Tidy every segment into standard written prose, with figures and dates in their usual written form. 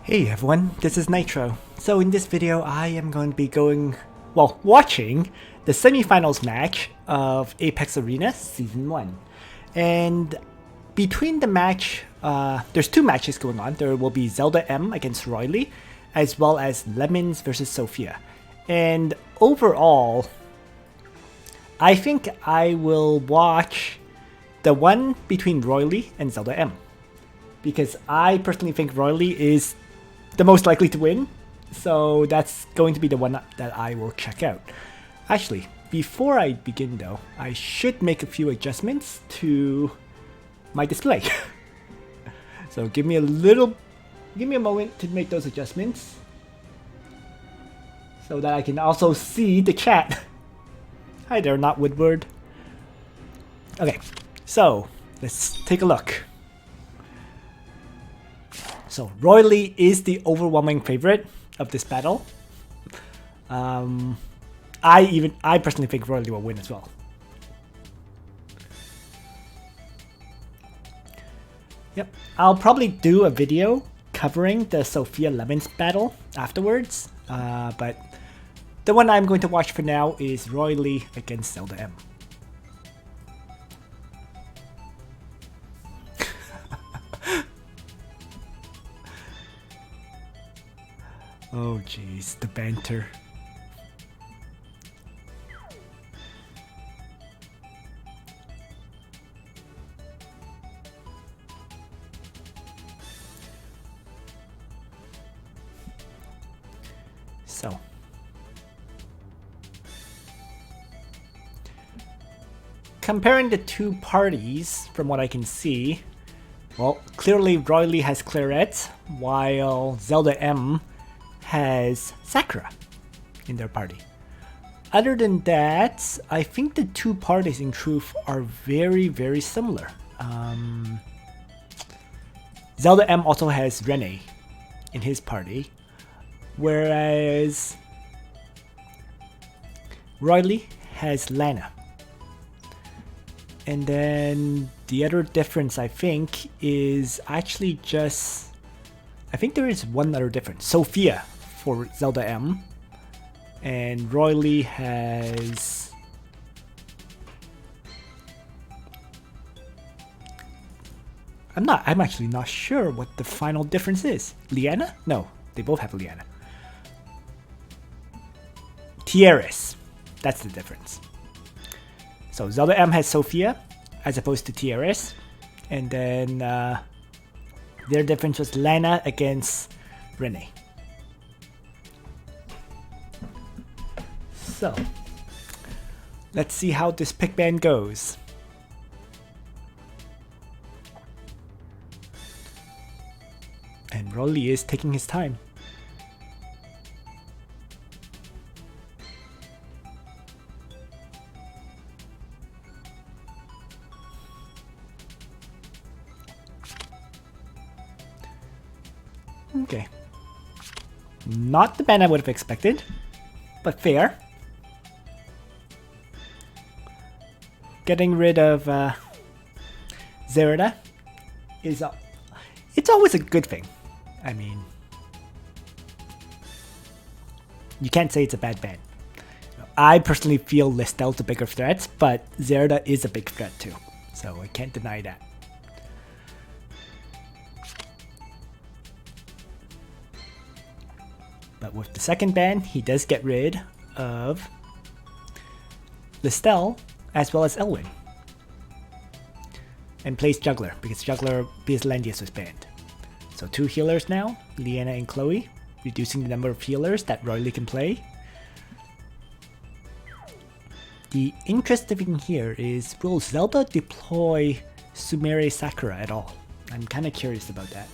Hey everyone, this is Nitro. So in this video I am going to be watching the semifinals match of Apex Arena Season 1. And between the match, there's two matches going on. There will be zeldaM against Roylee, as well as Lemons versus Sophia. And overall, I think I will watch the one between Roylee and zeldaM, because I personally think Roylee is the most likely to win, so that's going to be the one that I will check out. Actually, before I begin though, I should make a few adjustments to my display. So give me a moment to make those adjustments so that I can also see the chat. Hi there, not Woodward. Okay, so let's take a look. So Roylee is the overwhelming favorite of this battle. I personally think Roylee will win as well. Yep, I'll probably do a video covering the Sophia Lemons battle afterwards, but the one I'm going to watch for now is Roylee against zeldaM. Oh jeez, the banter. So, comparing the two parties, from what I can see, well, clearly Roylee has Claret, while zeldaM has Sakura in their party. Other than that, I think the two parties in truth are very, very similar. zeldaM also has Renne in his party, whereas Roylee has Lana. And then the other difference I think is actually just, I think there is one other difference. Sophia for zeldaM, and Roylee has I'm actually not sure what the final difference is. Liana? No, they both have Liana. Tieres. That's the difference. So zeldaM has Sophia as opposed to Tieres, and then their difference was Lana against Renne. So, let's see how this pick ban goes. And Roylee is taking his time. Okay. Not the ban I would have expected, but fair. Getting rid of Zerida is it's always a good thing. I mean, you can't say it's a bad ban. I personally feel Listel's the bigger threat, but Zerida is a big threat too, so I can't deny that. But with the second ban, he does get rid of Listel as well as Elwyn, and plays Jugler because Landius was banned. So two healers now, Liana and Chloe, reducing the number of healers that Roylee can play. The interesting thing here is, will Zelda deploy Sumire Sakura at all? I'm kind of curious about that.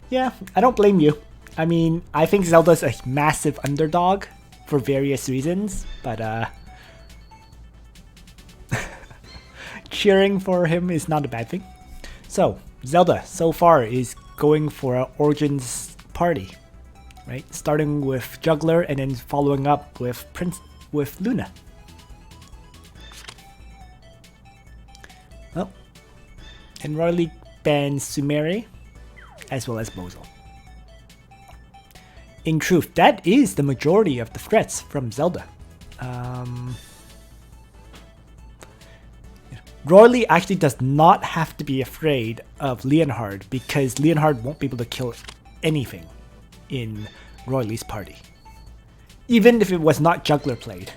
Yeah, I don't blame you. I mean, I think Zelda's a massive underdog for various reasons, but cheering for him is not a bad thing. So, Zelda so far is going for an Origins party, right? Starting with Jugler and then following up with Luna. Oh, and Roylee ban Sumere as well as Bozel. In truth, that is the majority of the threats from Zelda. Roylee actually does not have to be afraid of Leonhard because Leonhard won't be able to kill anything in Roylee's party, even if it was not Jugler played.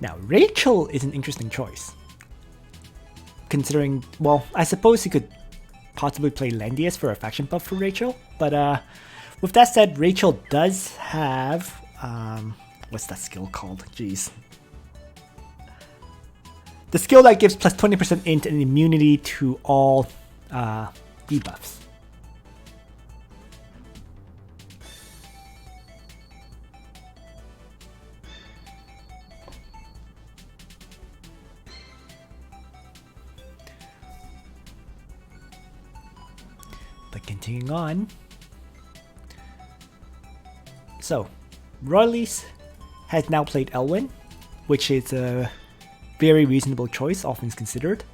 Now, Rachel is an interesting choice, considering, well, I suppose he could possibly play Landius for a faction buff for Rachel, but with that said, Rachel does have, what's that skill called? Jeez. The skill that gives plus 20% int and immunity to all debuffs. But continuing on. So, Roylee has now played Elwyn, which is a very reasonable choice, all things considered.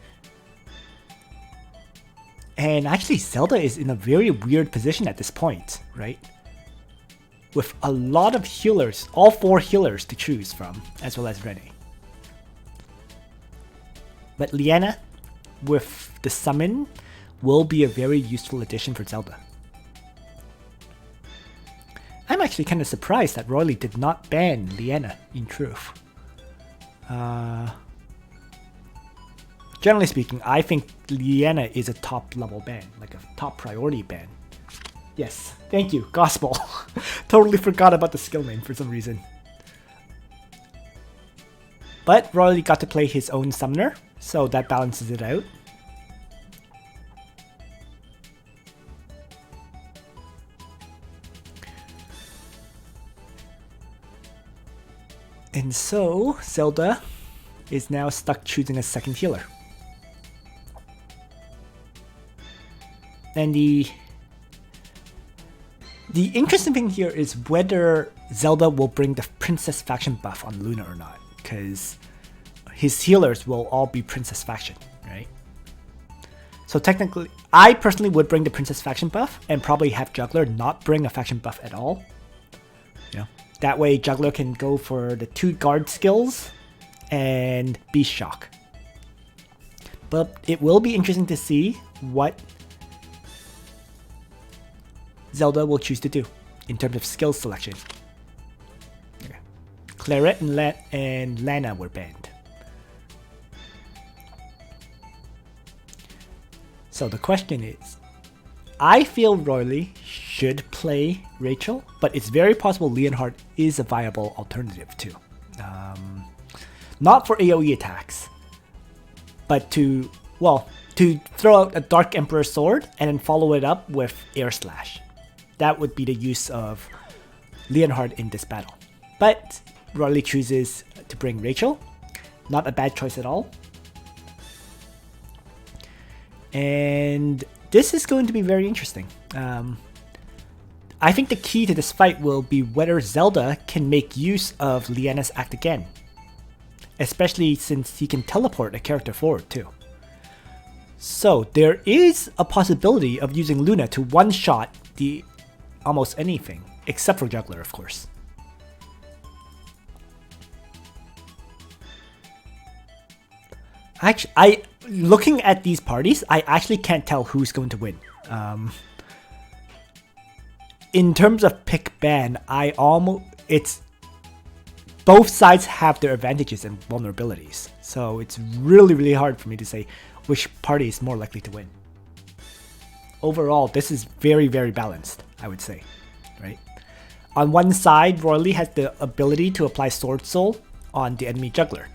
And actually, Zelda is in a very weird position at this point, right? With a lot of healers, all 4 healers to choose from, as well as Renne. But Liana, with the summon, will be a very useful addition for Zelda. I'm actually kind of surprised that Roylee did not ban Liana, in truth. Generally speaking, I think Liana is a top level ban, like a top priority ban. Yes, thank you, Gospel. Totally forgot about the skill name for some reason. But Roylee got to play his own summoner, so that balances it out. And so, Zelda is now stuck choosing a second healer. And the interesting thing here is whether Zelda will bring the Princess faction buff on Luna or not, because his healers will all be Princess faction, right? So technically, I personally would bring the Princess faction buff and probably have Jugler not bring a faction buff at all. You know, that way Jugler can go for the 2 guard skills and Beast Shock. But it will be interesting to see what Zelda will choose to do in terms of skill selection. Okay. Claret and Lana were banned. So the question is, I feel Roylee should play Rachel, but it's very possible Leonhard is a viable alternative too. Not for AoE attacks, but to throw out a Dark Emperor sword and then follow it up with Air Slash. That would be the use of Leonhard in this battle. But Roylee chooses to bring Rachel. Not a bad choice at all. And this is going to be very interesting. I think the key to this fight will be whether Zelda can make use of Liana's act again. Especially since he can teleport a character forward too. So there is a possibility of using Luna to one-shot the almost anything, except for Jugler, of course. Actually, looking at these parties, I actually can't tell who's going to win. In terms of pick ban, both sides have their advantages and vulnerabilities, so it's really hard for me to say which party is more likely to win. Overall, this is very balanced, I would say, right? On one side, Roylee has the ability to apply Sword Soul on the enemy Jugler.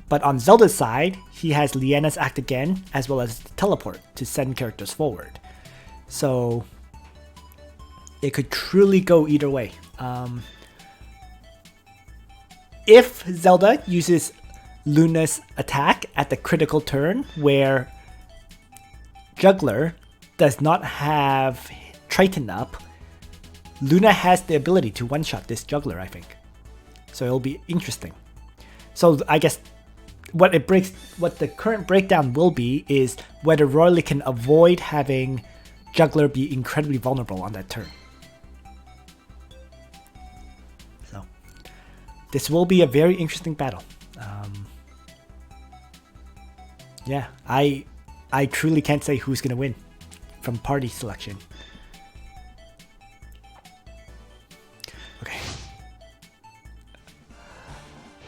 But on Zelda's side, he has Liana's act again, as well as teleport to send characters forward. So it could truly go either way. If Zelda uses Luna's attack at the critical turn, where Jugler does not have Triton up, Luna has the ability to one-shot this Jugler, I think. So it'll be interesting. So I guess what the current breakdown will be is whether Roylee can avoid having Jugler be incredibly vulnerable on that turn. So this will be a very interesting battle. Yeah, I truly can't say who's gonna win from party selection. Okay.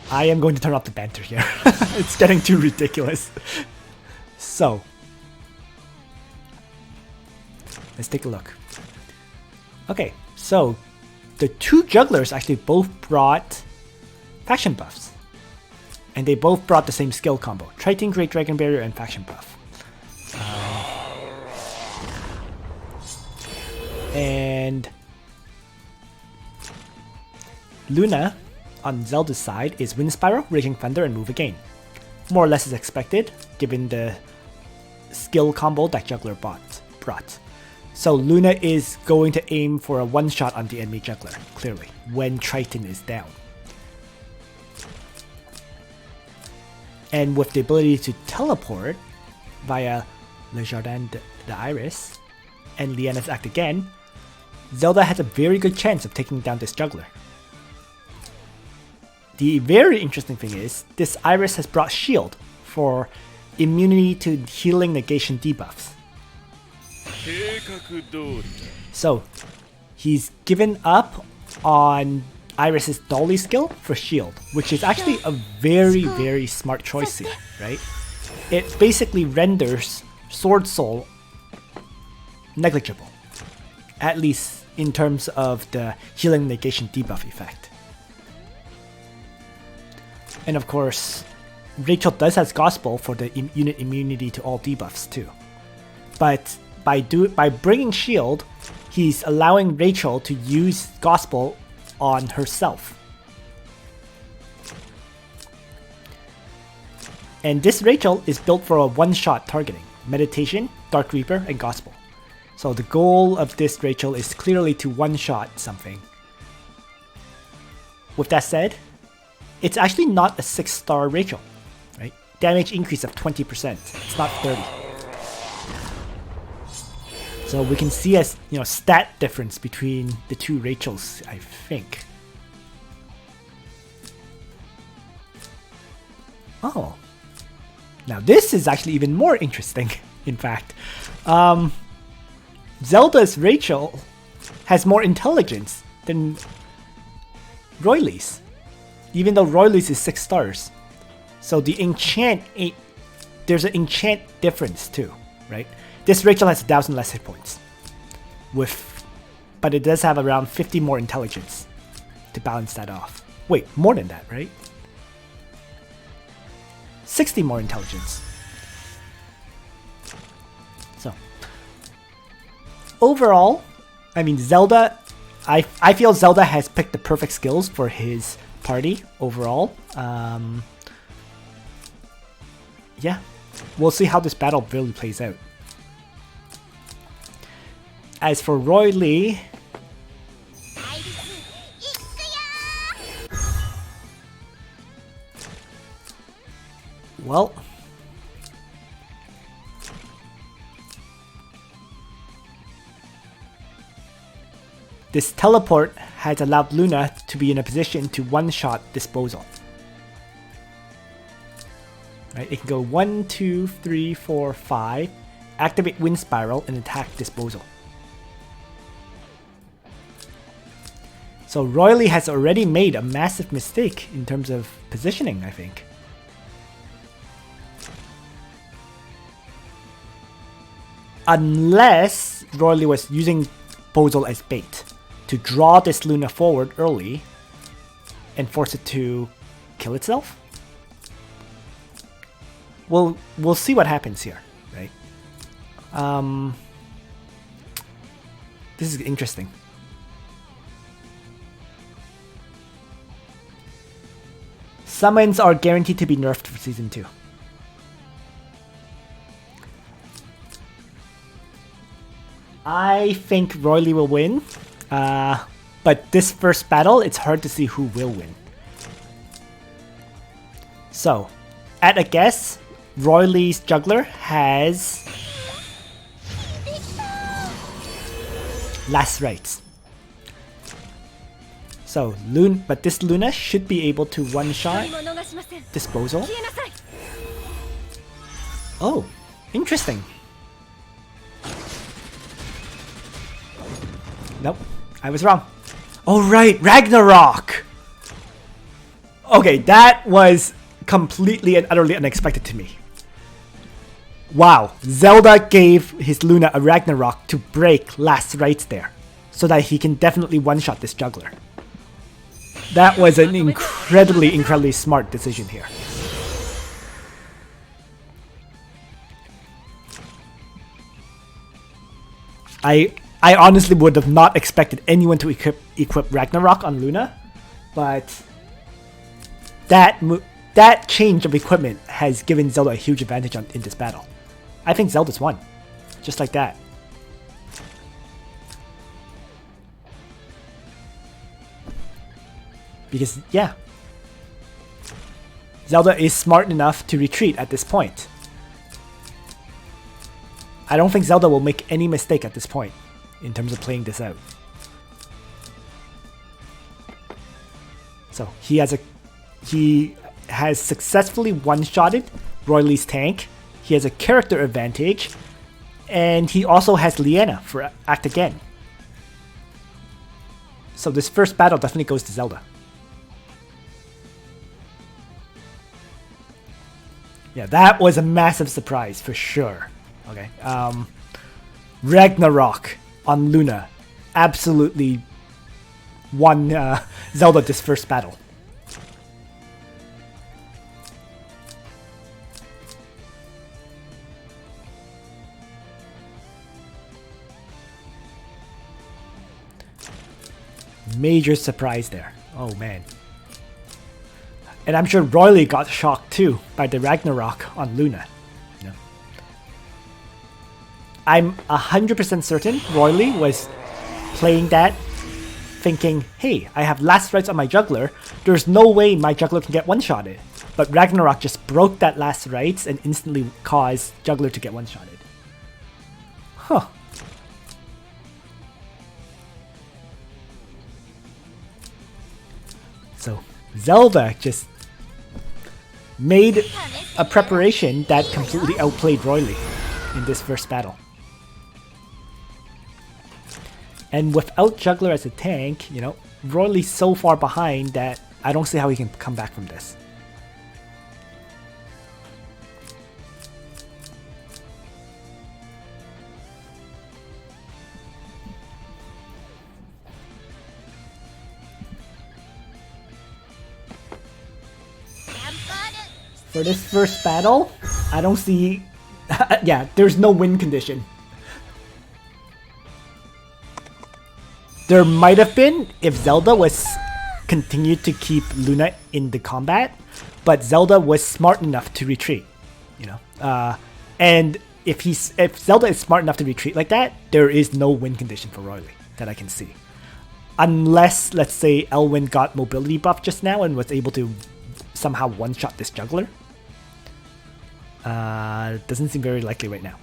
I am going to turn off the banter here. It's getting too ridiculous. So, let's take a look. Okay, so the two jugglers actually both brought faction buffs. And they both brought the same skill combo. Triton, Great Dragon Barrier, and faction buff. And Luna on Zelda's side is Wind Spiral, Raging Thunder, and Move Again. More or less as expected, given the skill combo that Jugler brought. So Luna is going to aim for a one-shot on the enemy Jugler, clearly, when Triton is down. And with the ability to teleport via Le Jardin d'Iris and Liana's Act again, Zelda has a very good chance of taking down this Jugler. The very interesting thing is, this Iris has brought Shield for immunity to healing negation debuffs. So, he's given up on Iris's Dolly skill for Shield, which is actually a very, very smart choice here, right? It basically renders Sword Soul negligible, at least in terms of the healing negation debuff effect. And of course, Rachel does have Gospel for the unit immunity to all debuffs too. But by bringing Shield, he's allowing Rachel to use Gospel on herself. And this Rachel is built for a one-shot targeting. Meditation, Dark Reaper, and Gospel. So the goal of this Rachel is clearly to one-shot something. With that said, it's actually not a 6-star Rachel, right? Damage increase of 20%. It's not 30. So we can see a stat difference between the two Rachels, I think. Oh. Now this is actually even more interesting, in fact. Zelda's Rachel has more intelligence than Roylee's, even though Roylee's is 6 stars. So the enchant, there's an enchant difference too, right? This Rachel has 1,000 less hit points, but it does have around 50 more intelligence to balance that off. Wait, more than that, right? 60 more intelligence. So, overall, I mean, Zelda, I feel Zelda has picked the perfect skills for his party overall. Yeah, we'll see how this battle really plays out. As for Roylee, well, this teleport has allowed Luna to be in a position to one-shot this Bozel. Right, it can go 1, 2, 3, 4, 5, activate Wind Spiral, and attack this Bozel. So Roylee has already made a massive mistake in terms of positioning, I think. Unless Roylee was using Bozel as bait to draw this Luna forward early and force it to kill itself. We'll see what happens here, right? This is interesting. Summons are guaranteed to be nerfed for Season 2. I think Roylee will win, but this first battle, it's hard to see who will win. So, at a guess, Roylee's Jugler has Last Rites. So, but this Luna should be able to one-shot this Bozel. Oh, interesting. Nope, I was wrong. Oh right, Ragnarok! Okay, that was completely and utterly unexpected to me. Wow, Zelda gave his Luna a Ragnarok to break Last Rites there, so that he can definitely one-shot this Jugler. That was an incredibly smart decision here. I honestly would have not expected anyone to equip Ragnarok on Luna, but that change of equipment has given Zelda a huge advantage in this battle. I think Zelda's won, just like that. Because, yeah, Zelda is smart enough to retreat at this point. I don't think Zelda will make any mistake at this point in terms of playing this out. So he has successfully one-shotted Roylee's tank. He has a character advantage, and he also has Liana for Act Again. So this first battle definitely goes to Zelda. Yeah, that was a massive surprise for sure. Okay, Ragnarok on Luna absolutely won Zelda this first battle. Major surprise there. Oh man. And I'm sure Roylee got shocked too by the Ragnarok on Luna. You know? I'm 100% certain Roylee was playing that thinking, hey, I have Last Rites on my Jugler. There's no way my Jugler can get one-shotted. But Ragnarok just broke that Last Rites and instantly caused Jugler to get one-shotted. Huh. So Zelda just made a preparation that completely outplayed Roylee in this first battle. And without Jugler as a tank, you know, Roylee's so far behind that I don't see how he can come back from this. For this first battle, I don't see... yeah, there's no win condition. There might have been if Zelda was continued to keep Luna in the combat, but Zelda was smart enough to retreat, you know. And if Zelda is smart enough to retreat like that, there is no win condition for Roylee that I can see. Unless, let's say, Elwyn got mobility buff just now and was able to somehow one-shot this Jugler. Doesn't seem very likely right now.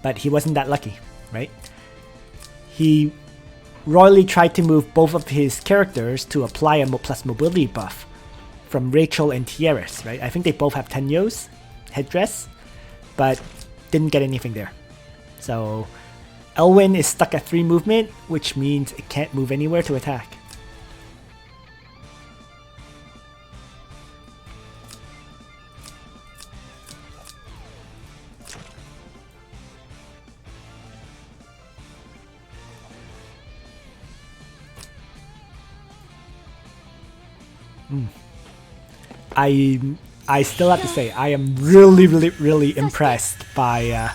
But he wasn't that lucky, right? Roylee tried to move both of his characters to apply a plus mobility buff from Rachel and Tiaris, right? I think they both have Tenyo's headdress, but didn't get anything there. So Elwyn is stuck at 3 movement, which means it can't move anywhere to attack. I still have to say, I am really impressed by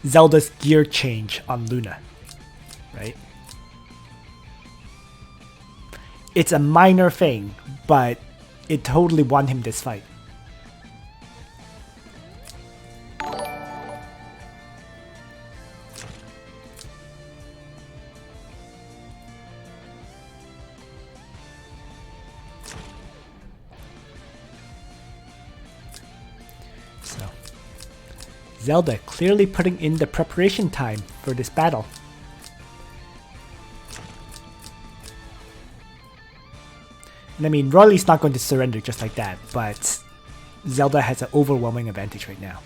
Zelda's gear change on Luna, right? It's a minor thing, but it totally won him this fight. Zelda clearly putting in the preparation time for this battle. And I mean, Roylee's not going to surrender just like that, but Zelda has an overwhelming advantage right now.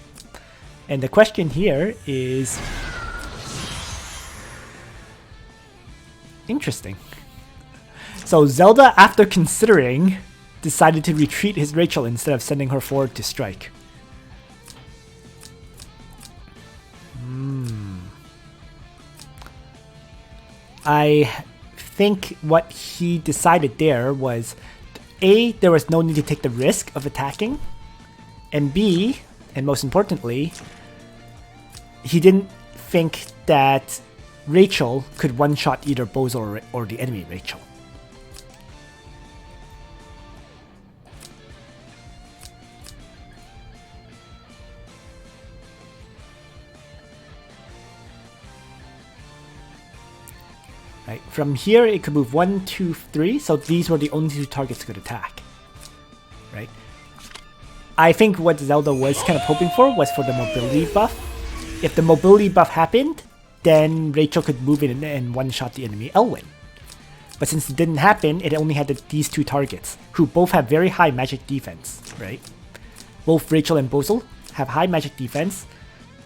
And the question here is... interesting. So Zelda, after considering, decided to retreat his Rachel instead of sending her forward to strike. I think what he decided there was, A, there was no need to take the risk of attacking, and B, and most importantly, he didn't think that Rachel could one-shot either Bozel or the enemy Rachel. Right. From here, it could move 1, 2, 3. So these were the only 2 targets it could attack. Right. I think what Zelda was kind of hoping for was for the mobility buff. If the mobility buff happened, then Rachel could move in and one-shot the enemy Elwyn. But since it didn't happen, it only had these 2 targets, who both have very high magic defense. Right. Both Rachel and Bozel have high magic defense,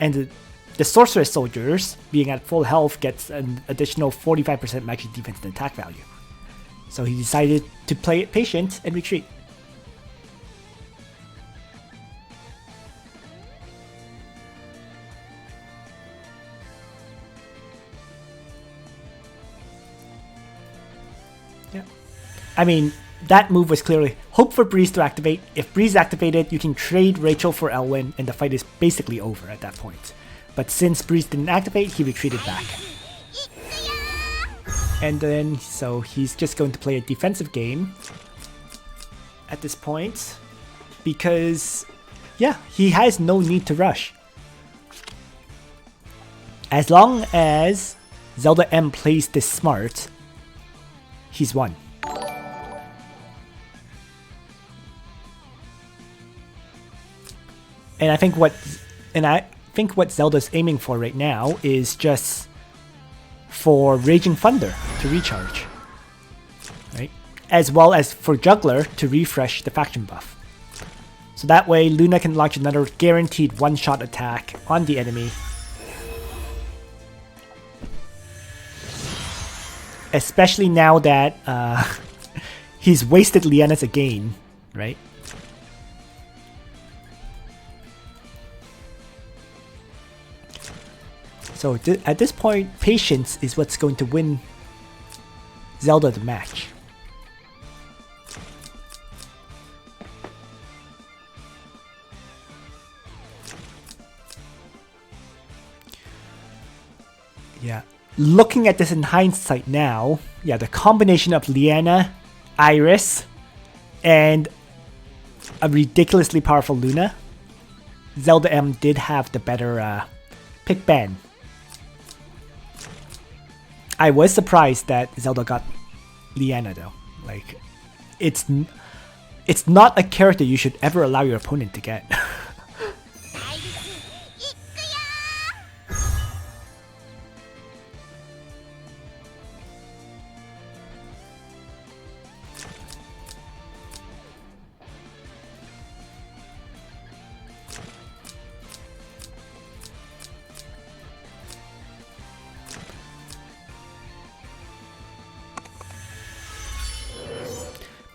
and the Sorceress Soldiers, being at full health, gets an additional 45% magic defense and attack value. So he decided to play it patient and retreat. Yeah. I mean, that move was clearly hope for Breeze to activate. If Breeze activated, you can trade Rachel for Elwyn, and the fight is basically over at that point. But since Breeze didn't activate, he retreated back. And then, so he's just going to play a defensive game at this point. Because, yeah, he has no need to rush. As long as zeldaM plays this smart, he's won. And I think what Zelda's aiming for right now is just for Raging Thunder to recharge, right? As well as for Jugler to refresh the faction buff. So that way Luna can launch another guaranteed one-shot attack on the enemy. Especially now that he's wasted Liana's again, right? So at this point, patience is what's going to win Zelda the match. Yeah, looking at this in hindsight now, yeah, the combination of Liana, Iris, and a ridiculously powerful Luna, zeldaM did have the better pick ban. I was surprised that Zelda got Liana though. Like, it's not a character you should ever allow your opponent to get.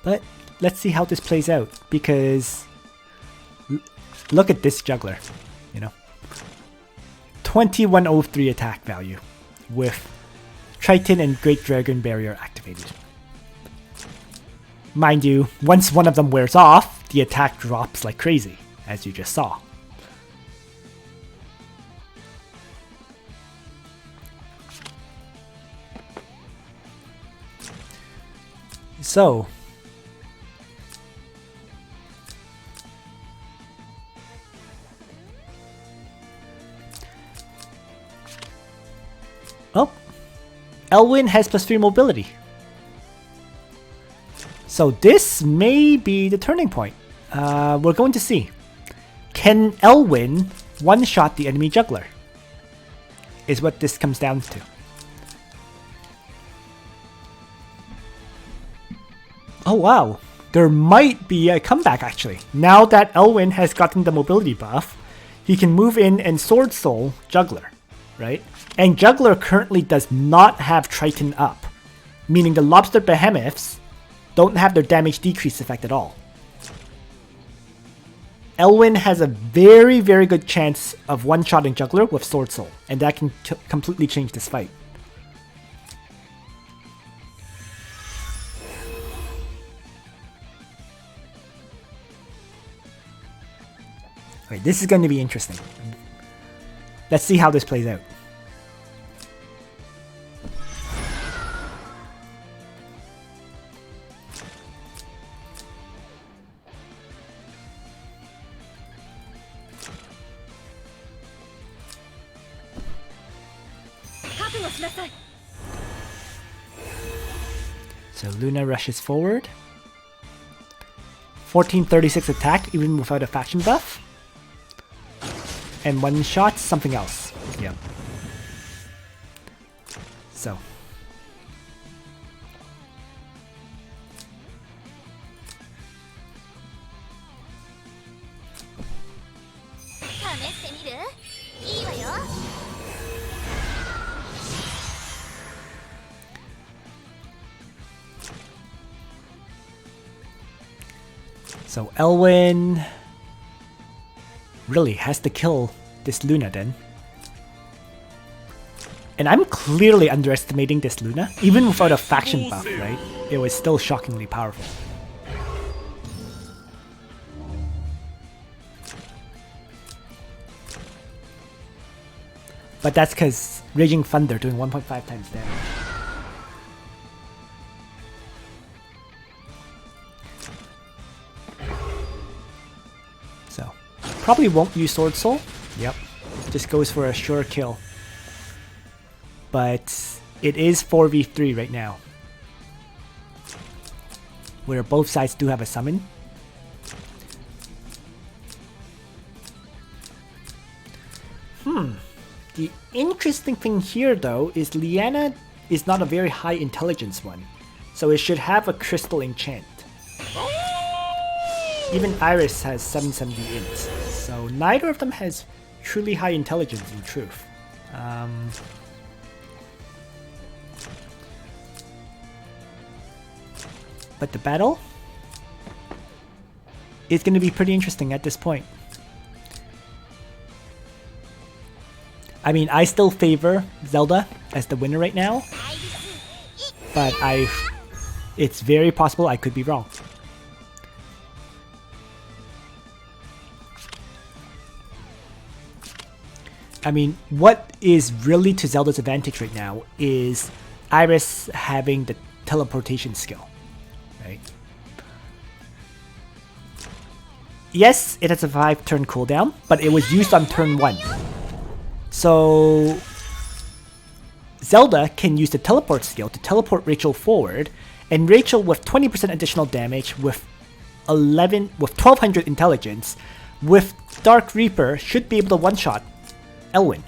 But let's see how this plays out, because look at this Jugler, you know. 2103 attack value with Triton and Great Dragon Barrier activated. Mind you, once one of them wears off, the attack drops like crazy, as you just saw. So, oh, Elwyn has +3 mobility. So this may be the turning point. We're going to see. Can Elwyn one-shot the enemy Jugler. Is what this comes down to. Oh wow, there might be a comeback actually. Now that Elwyn has gotten the mobility buff, he can move in and Sword Soul Jugler, right? And Jugler currently does not have Triton up, meaning the Lobster Behemoths don't have their damage decrease effect at all. Elwyn has a very, very good chance of one-shotting Jugler with Sword Soul, and that can completely change this fight. Okay, this is going to be interesting. Let's see how this plays out. So Luna rushes forward. 1436 attack even without a faction buff. And one shot something else. Yep. So. So Elwyn really has to kill this Luna then. And I'm clearly underestimating this Luna. Even without a faction buff, right? It was still shockingly powerful. But that's because Raging Thunder doing 1.5 times damage. So, probably won't use Sword Soul. Yep. Just goes for a sure kill. But it is 4v3 right now. Where both sides do have a summon. The interesting thing here though is Liana is not a very high intelligence one. So it should have a crystal enchant. Even Iris has 770 int. So neither of them has truly high intelligence in truth. But the battle is going to be pretty interesting at this point. I mean, I still favor Zelda as the winner right now, but it's very possible I could be wrong. I mean, what is really to Zelda's advantage right now is Iris having the teleportation skill, right? Yes, it has a 5-turn cooldown, but it was used on turn 1. So Zelda can use the teleport skill to teleport Rachel forward, and Rachel with 20% additional damage with 1200 intelligence with Dark Reaper should be able to one-shot Elwyn.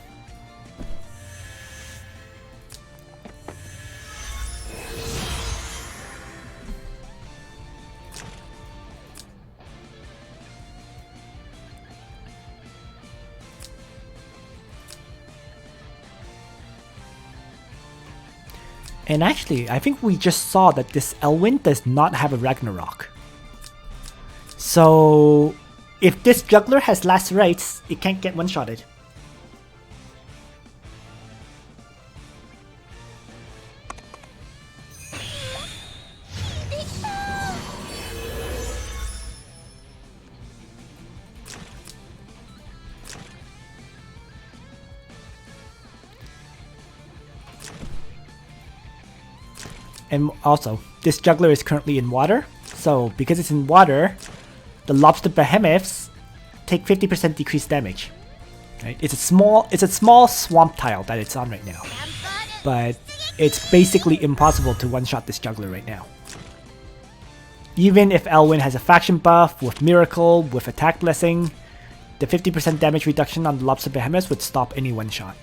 And actually, I think we just saw that this Elwyn does not have a Ragnarok. So if this Jugler has Last Rites, it can't get one-shotted. And also, this Jugler is currently in water, so because it's in water, the Lobster Behemoths take 50% decreased damage. Right? It's a small swamp tile that it's on right now, but it's basically impossible to one-shot this Jugler right now. Even if Elwyn has a faction buff with Miracle, with Attack Blessing, The 50% damage reduction on the Lobster Behemoth would stop any one-shot.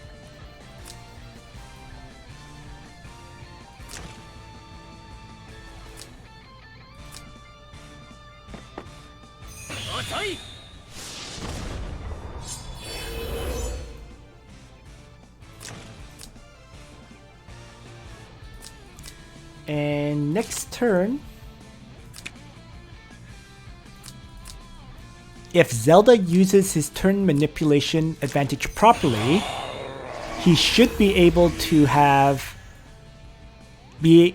And next turn, if Zelda uses his turn manipulation advantage properly, he should be able to he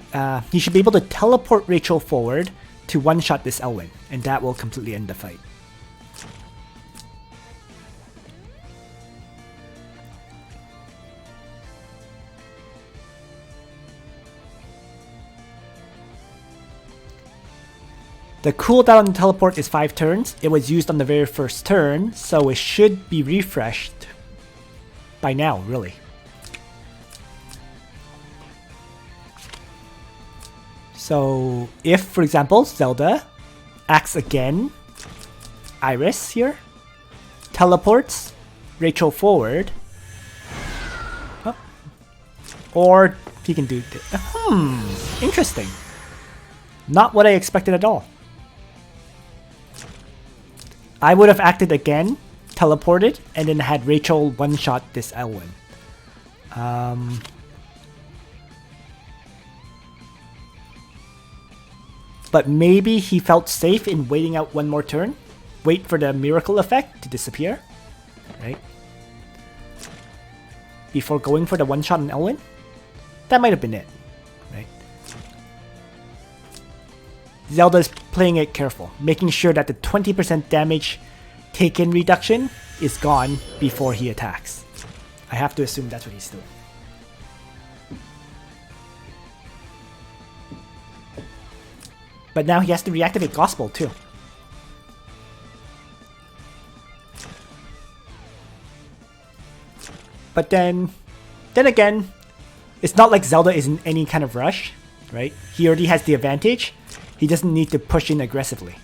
should be able to teleport Rachel forward to one-shot this Elwyn, and that will completely end the fight. The cooldown on the teleport is 5 turns. It was used on the very first turn, so it should be refreshed by now, really. So if, for example, Zelda acts again, Iris here, teleports Rachel forward, or he can do interesting. Not what I expected at all. I would have acted again, teleported, and then had Rachel one-shot this Elwyn. But maybe he felt safe in waiting out one more turn. Wait for the miracle effect to disappear. Right? Before going for the one-shot on Elwyn. That might have been it. Right? Zelda's playing it careful, making sure that the 20% damage taken reduction is gone before he attacks. I have to assume that's what he's doing. But now he has to reactivate Gospel too. But then again, it's not like Zelda is in any kind of rush, right? He already has the advantage. He doesn't need to push in aggressively.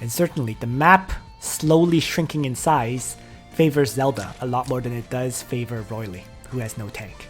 And certainly, the map slowly shrinking in size favors Zelda a lot more than it does favor Roylee, who has no tank.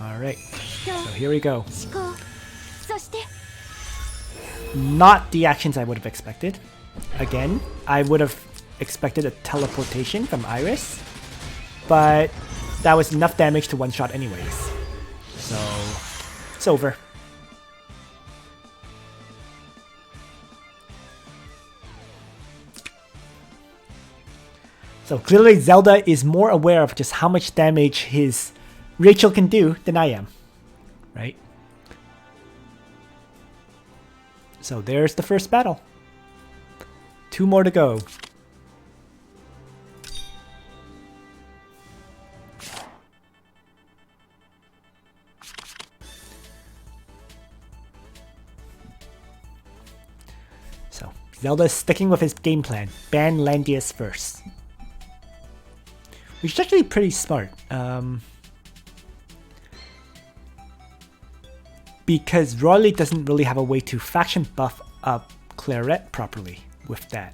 Alright, so here we go. Not the actions I would have expected. Again, I would have expected a teleportation from Iris, but that was enough damage to one-shot anyways. So, it's over. So clearly Zelda is more aware of just how much damage his Rachel can do than I am, right? So there's the first battle. 2 more to go. So Zelda's sticking with his game plan. Ban Landius first. Which is actually pretty smart. Because Roylee doesn't really have a way to faction buff up Claret properly with that.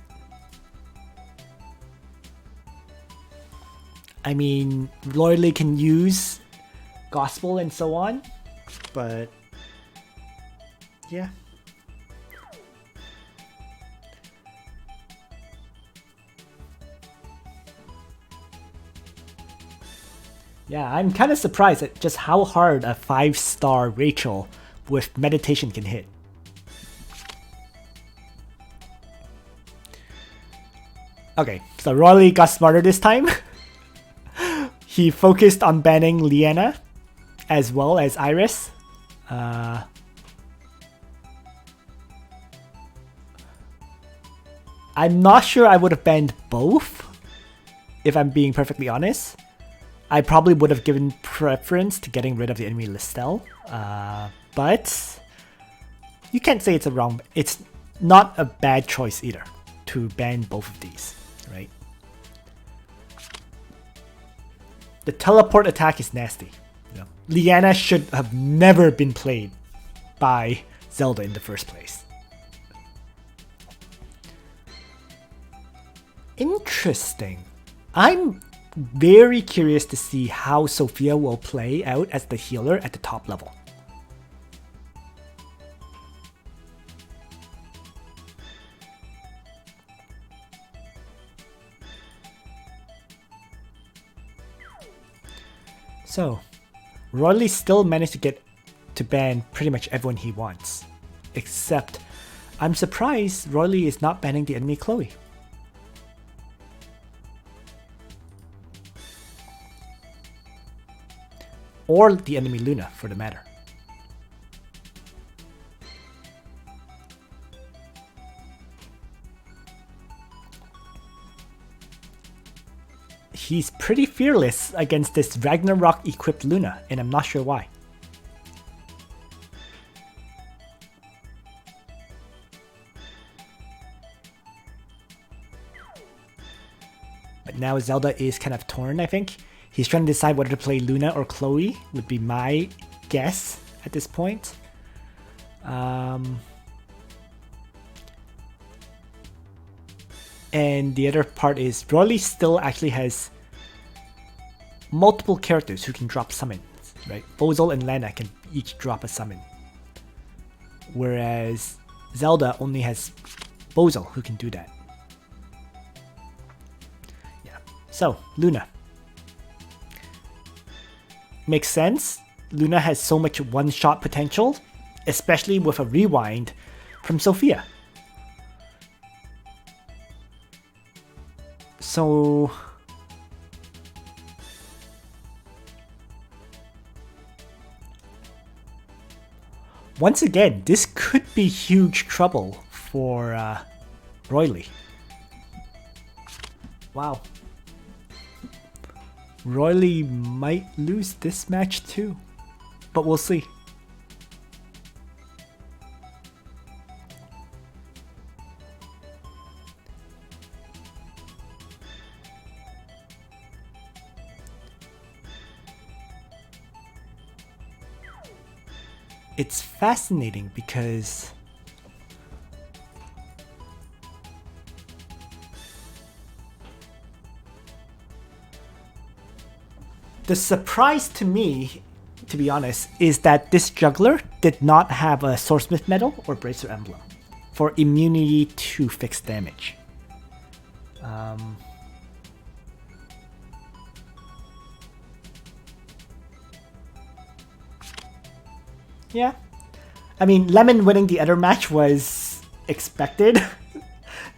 I mean, Roylee can use Gospel and so on, but yeah. Yeah, I'm kind of surprised at just how hard a 5-star Rachel with meditation can hit. Okay, so Roylee got smarter this time. He focused on banning Liana as well as Iris. I'm not sure I would have banned both, if I'm being perfectly honest. I probably would have given preference to getting rid of the enemy Listel, but you can't say it's not a bad choice either to ban both of these, right? The teleport attack is nasty. You know, Liana should have never been played by Zelda in the first place. Interesting. I'm very curious to see how Sophia will play out as the healer at the top level. So, Roylee still managed to get to ban pretty much everyone he wants. Except, I'm surprised Roylee is not banning the enemy Chloe. Or the enemy Luna, for the matter. He's pretty fearless against this Ragnarok equipped Luna, and I'm not sure why. But now Zelda is kind of torn, I think. He's trying to decide whether to play Luna or Chloe, would be my guess at this point. And the other part is Roylee still actually has multiple characters who can drop summons, right? Bozel and Lana can each drop a summon. Whereas Zelda only has Bozel who can do that. Yeah. So, Luna. Makes sense. Luna has so much one-shot potential, especially with a rewind from Sophia. So once again, this could be huge trouble for Roylee. Wow. Roylee might lose this match too, but we'll see. It's fascinating because the surprise to me, to be honest, is that this Jugler did not have a Swordsmith medal or Bracer emblem for immunity to fixed damage. Yeah, I mean, Lemon winning the other match was expected.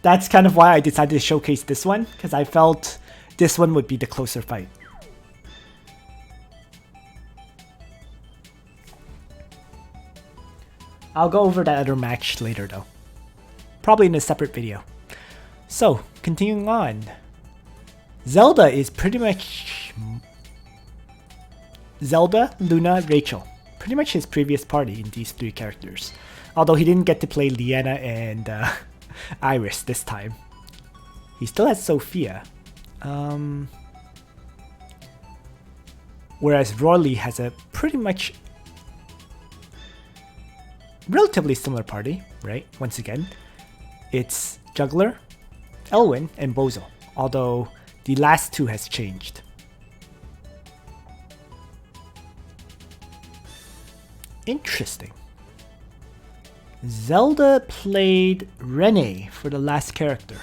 That's kind of why I decided to showcase this one, because I felt this one would be the closer fight. I'll go over that other match later though. Probably in a separate video. So, continuing on. Zelda is pretty much Zelda, Luna, Rachel. Pretty much his previous party in these three characters. Although he didn't get to play Liana and Iris this time. He still has Sophia. Whereas Roylee has a pretty much relatively similar party, right? Once again. it's Jugler, Elwyn, and Bozel, although the last two has changed. Interesting. Zelda played Renne for the last character.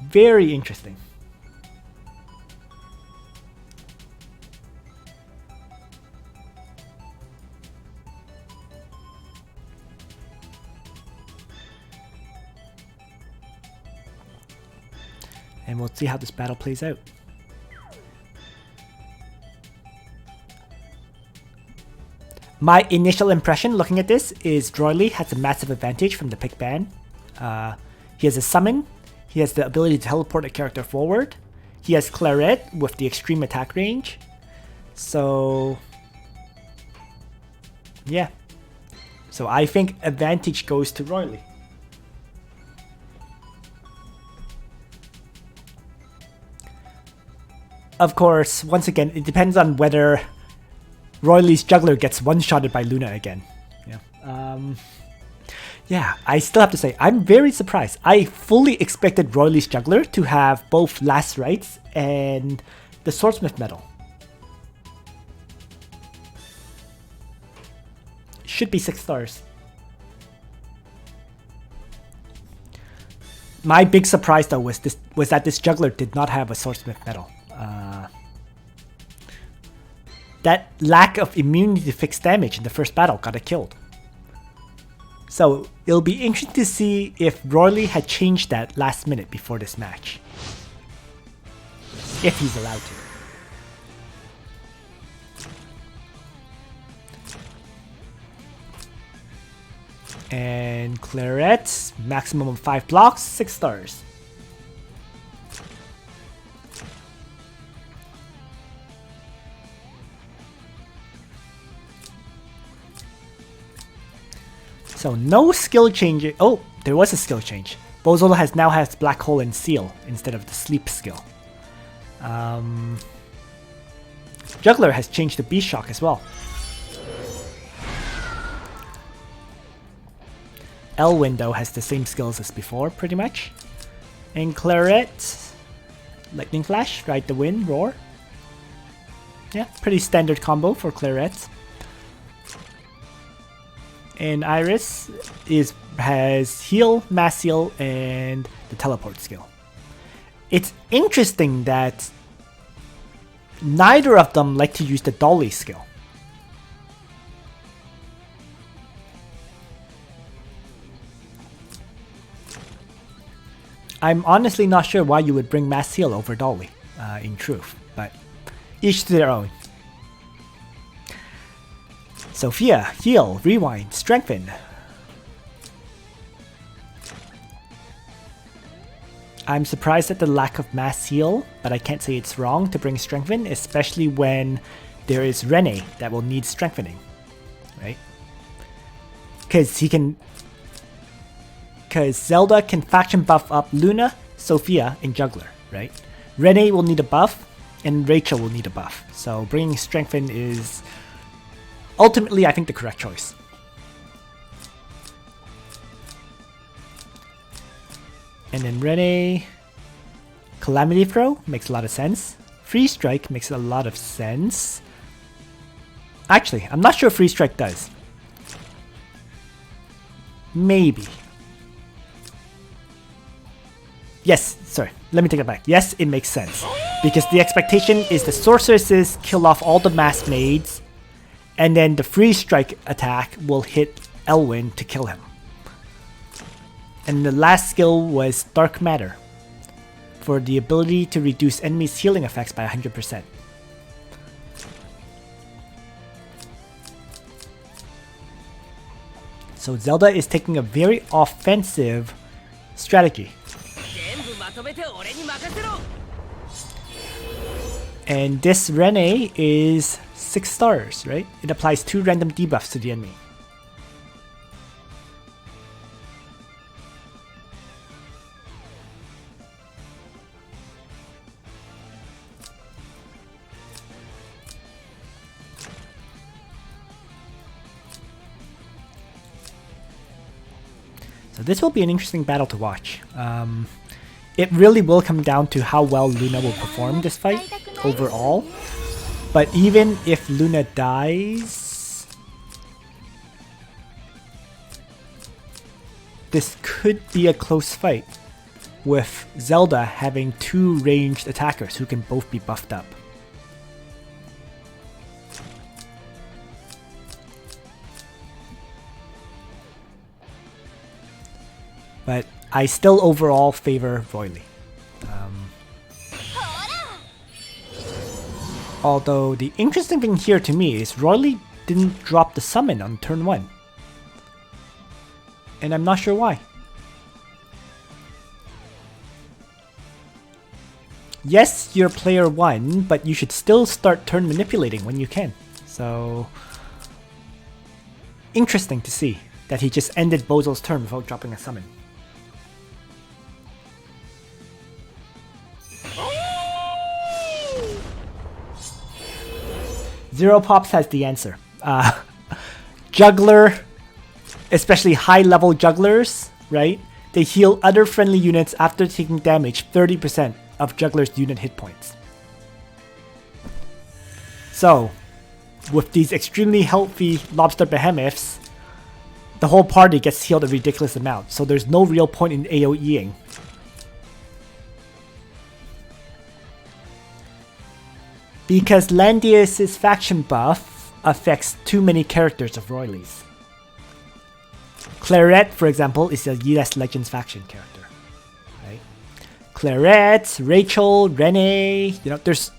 Very interesting. And we'll see how this battle plays out. My initial impression looking at this is Roylee has a massive advantage from the pick ban. He has a summon, he has the ability to teleport a character forward, he has Claret with the extreme attack range. So yeah. So I think advantage goes to Roylee. Of course, once again, it depends on whether Roylee's Jugler gets one-shotted by Luna again. Yeah, I still have to say, I'm very surprised. I fully expected Roylee's Jugler to have both Last Rites and the Swordsmith medal. Should be 6 stars. My big surprise though was that this Jugler did not have a Swordsmith medal. That lack of immunity to fixed damage in the first battle got it killed. So it'll be interesting to see if Roylee had changed that last minute before this match. If he's allowed to. And Claret, maximum of 5 blocks, 6 stars. So no skill change. Oh, there was a skill change. Bozel now has Black Hole and Seal instead of the Sleep skill. Jugler has changed to Beast Shock as well. Elwyn though has the same skills as before, pretty much. And Claret, Lightning Flash, Ride the Wind, Roar. Yeah, pretty standard combo for Claret. And Iris has Heal, Mass Heal, and the Teleport skill. It's interesting that neither of them like to use the Dolly skill. I'm honestly not sure why you would bring Mass Heal over Dolly, in truth, but each to their own. Sophia, Heal, Rewind, Strengthen. I'm surprised at the lack of Mass Heal, but I can't say it's wrong to bring Strengthen, especially when there is Renne that will need Strengthening, right? Because Zelda can faction buff up Luna, Sophia, and Jugler, right? Renne will need a buff, and Rachel will need a buff. So bringing Strengthen is ultimately, I think, the correct choice. And then Renne, Calamity Throw makes a lot of sense. Free Strike makes a lot of sense. Actually, I'm not sure Free Strike does. Maybe. Yes, sorry, let me take it back. Yes, it makes sense. Because the expectation is the sorceresses kill off all the mass maids, and then the Free Strike attack will hit Elwyn to kill him. And the last skill was Dark Matter, for the ability to reduce enemies' healing effects by 100%. So Zelda is taking a very offensive strategy. And this Renne is 6 stars, right? It applies 2 random debuffs to the enemy. So this will be an interesting battle to watch. It really will come down to how well Luna will perform this fight overall. But even if Luna dies, this could be a close fight, with Zelda having 2 ranged attackers who can both be buffed up. But I still overall favor Roylee. Although the interesting thing here to me is Roylee didn't drop the summon on turn 1. And I'm not sure why. Yes, you're player 1, but you should still start turn manipulating when you can. So interesting to see that he just ended Bozel's turn without dropping a summon. Zero Pops has the answer. Jugler, especially high-level jugglers, right? They heal other friendly units after taking damage 30% of Jugler's unit hit points. So, with these extremely healthy Lobster Behemoths, the whole party gets healed a ridiculous amount, so there's no real point in AoEing. Because Landius' faction buff affects too many characters of Roylee's. Claret, for example, is a Yelas Legends faction character. Right? Claret, Rachel, Renne, there's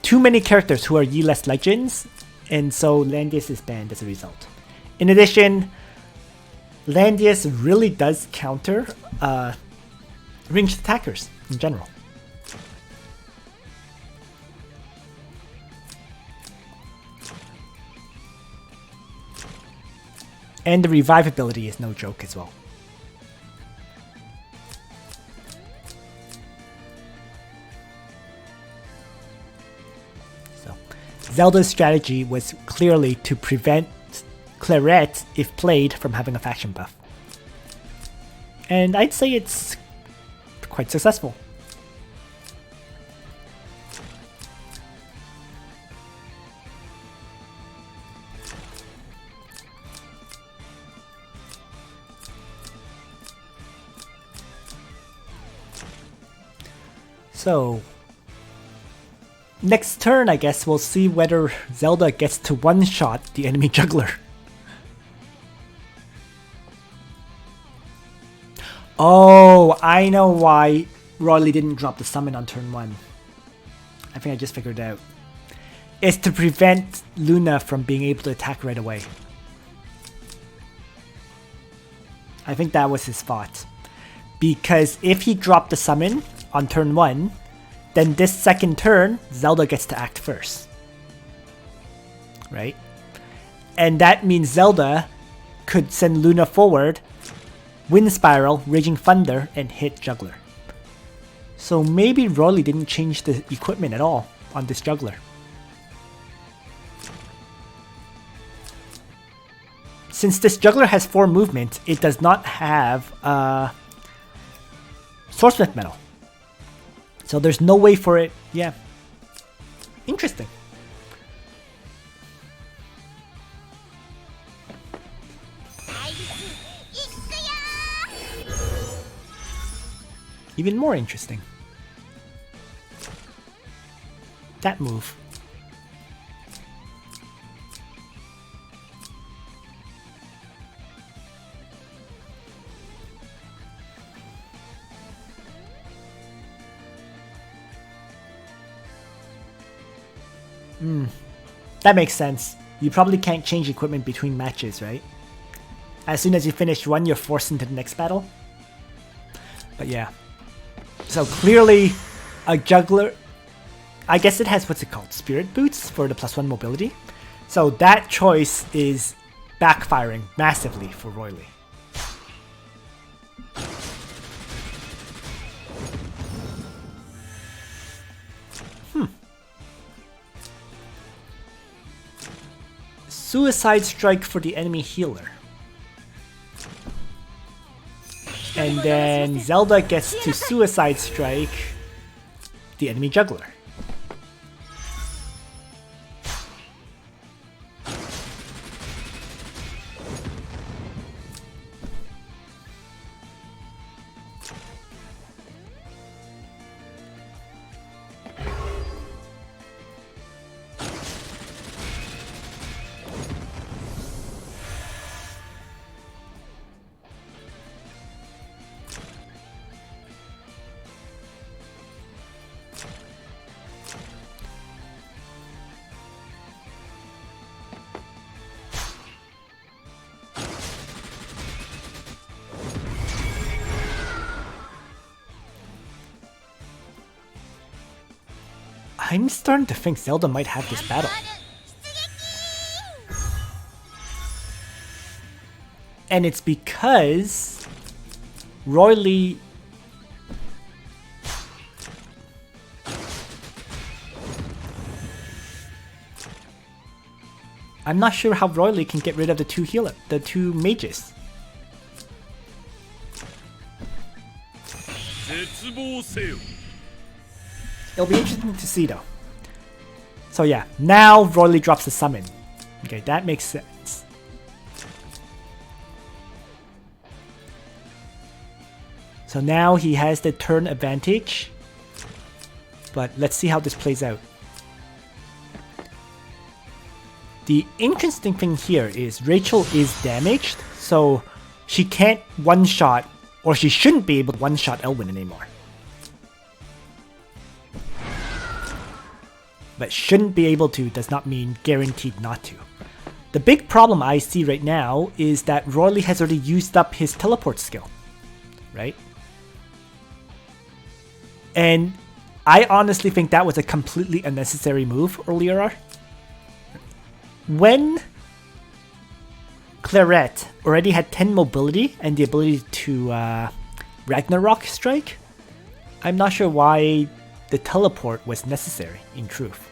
too many characters who are Yelas Legends, and so Landius is banned as a result. In addition, Landius really does counter ranged attackers in general. And the revive ability is no joke as well. So, Zelda's strategy was clearly to prevent Claret, if played, from having a faction buff. And I'd say it's quite successful. So, next turn, I guess we'll see whether Zelda gets to one-shot the enemy Jugler. Oh, I know why Roylee didn't drop the summon on turn 1. I think I just figured it out. It's to prevent Luna from being able to attack right away. I think that was his thought. Because if he dropped the summon on turn 1, then this second turn, Zelda gets to act first. Right? And that means Zelda could send Luna forward, Wind Spiral, Raging Thunder, and hit Jugler. So maybe Roylee didn't change the equipment at all on this Jugler. Since this Jugler has 4 movement, it does not have Swordsmith Metal. So there's no way for it, yeah. Interesting. Even more interesting. That move. That makes sense. You probably can't change equipment between matches, right? As soon as you finish one, you're forced into the next battle. But yeah. So clearly, a Jugler... I guess it has what's it called? Spirit Boots for the +1 mobility. So that choice is backfiring massively for Roylee. Suicide Strike for the enemy healer. And then Zelda gets to suicide strike the enemy Jugler. I'm starting to think Zelda might have this battle. And it's because Roylee I'm not sure how Roylee can get rid of the two mages. It'll be interesting to see though. So yeah, now Roylee drops the summon. Okay, that makes sense. So now he has the turn advantage. But let's see how this plays out. The interesting thing here is Rachel is damaged, so she can't one-shot, or she shouldn't be able to one-shot Elwyn anymore. But shouldn't be able to does not mean guaranteed not to. The big problem I see right now is that Roylee has already used up his teleport skill, right? And I honestly think that was a completely unnecessary move earlier on. When Claret already had 10 mobility and the ability to Ragnarok strike, I'm not sure why the teleport was necessary, in truth,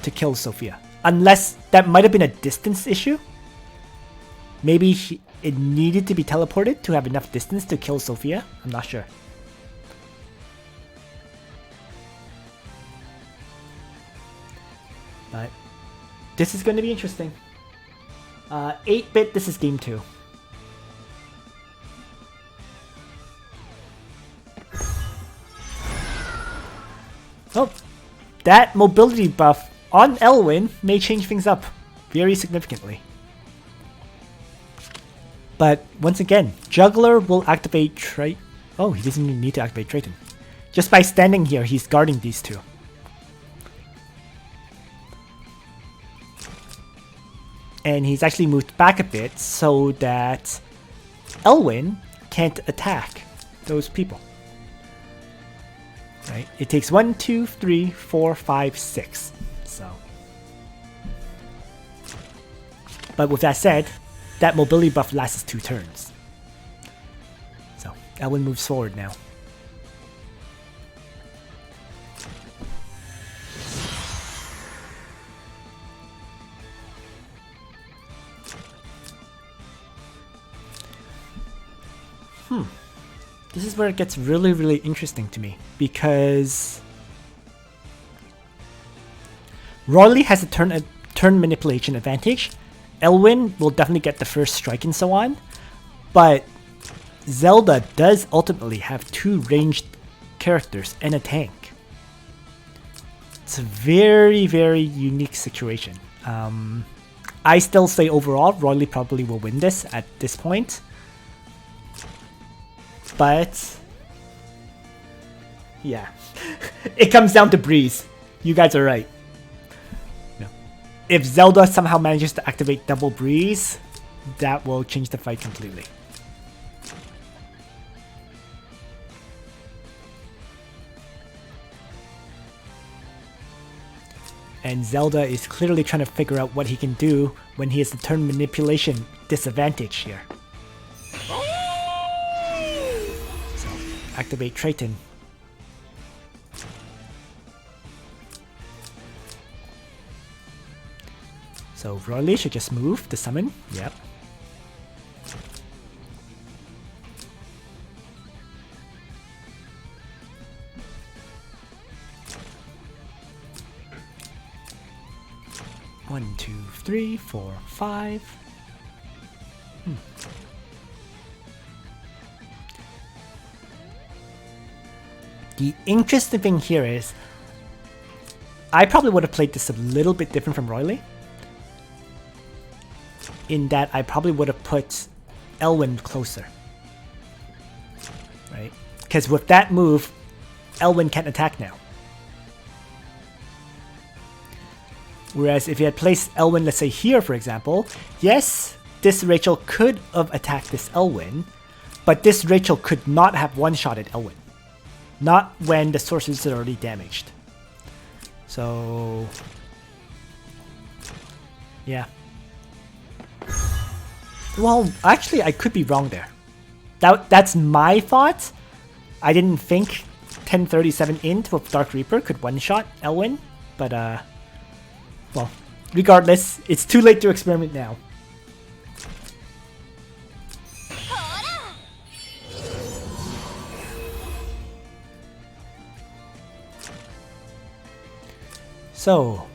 to kill Sophia. Unless that might have been a distance issue. Maybe it needed to be teleported to have enough distance to kill Sophia. I'm not sure. But this is going to be interesting. 8-bit, this is game 2. Oh, that mobility buff on Elwyn may change things up very significantly. But once again, Jugler will activate Oh, he doesn't even need to activate Triton. Just by standing here, he's guarding these two. And he's actually moved back a bit so that Elwyn can't attack those people. Right? It takes 1, 2, 3, 4, 5, 6. So, but with that said, that mobility buff lasts 2 turns. So Elwyn moves forward now. This is where it gets really, really interesting to me, because Roylee has a turn manipulation advantage. Elwyn will definitely get the first strike and so on, but Zelda does ultimately have 2 ranged characters and a tank. It's a very, very unique situation. I still say overall, Roylee probably will win this at this point. But yeah, it comes down to Breeze. You guys are right. No. If Zelda somehow manages to activate double Breeze, that will change the fight completely. And Zelda is clearly trying to figure out what he can do when he has the turn manipulation disadvantage here. Activate Triton. So Roylee should just move the summon. Yep. 1, 2, 3, 4, 5. The interesting thing here is I probably would have played this a little bit different from Roylee, in that I probably would have put Elwyn closer, right? Because with that move, Elwyn can't attack now. Whereas if you had placed Elwyn, let's say here, for example, yes, this Rachel could have attacked this Elwyn, but this Rachel could not have one-shotted Elwyn. Not when the sorceress is already damaged. So, yeah. Well, actually, I could be wrong there. That's my thought. I didn't think 1037 int with Dark Reaper could one-shot Elwyn, but well, regardless, it's too late to experiment now. So,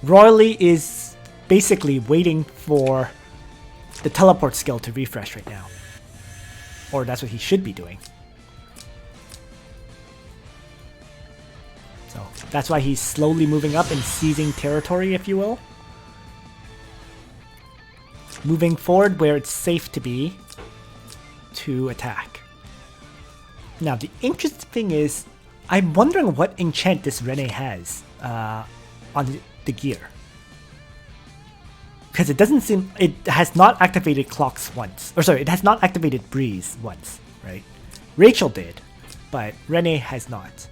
Roylee is basically waiting for the teleport skill to refresh right now. Or that's what he should be doing. So, that's why he's slowly moving up and seizing territory, if you will. Moving forward where it's safe to be to attack. Now, the interesting thing is, I'm wondering what enchant this Renne has on the gear. Because it doesn't seem... It has not activated clocks once. Or sorry, it has not activated breeze once, right? Rachel did, but Renne has not.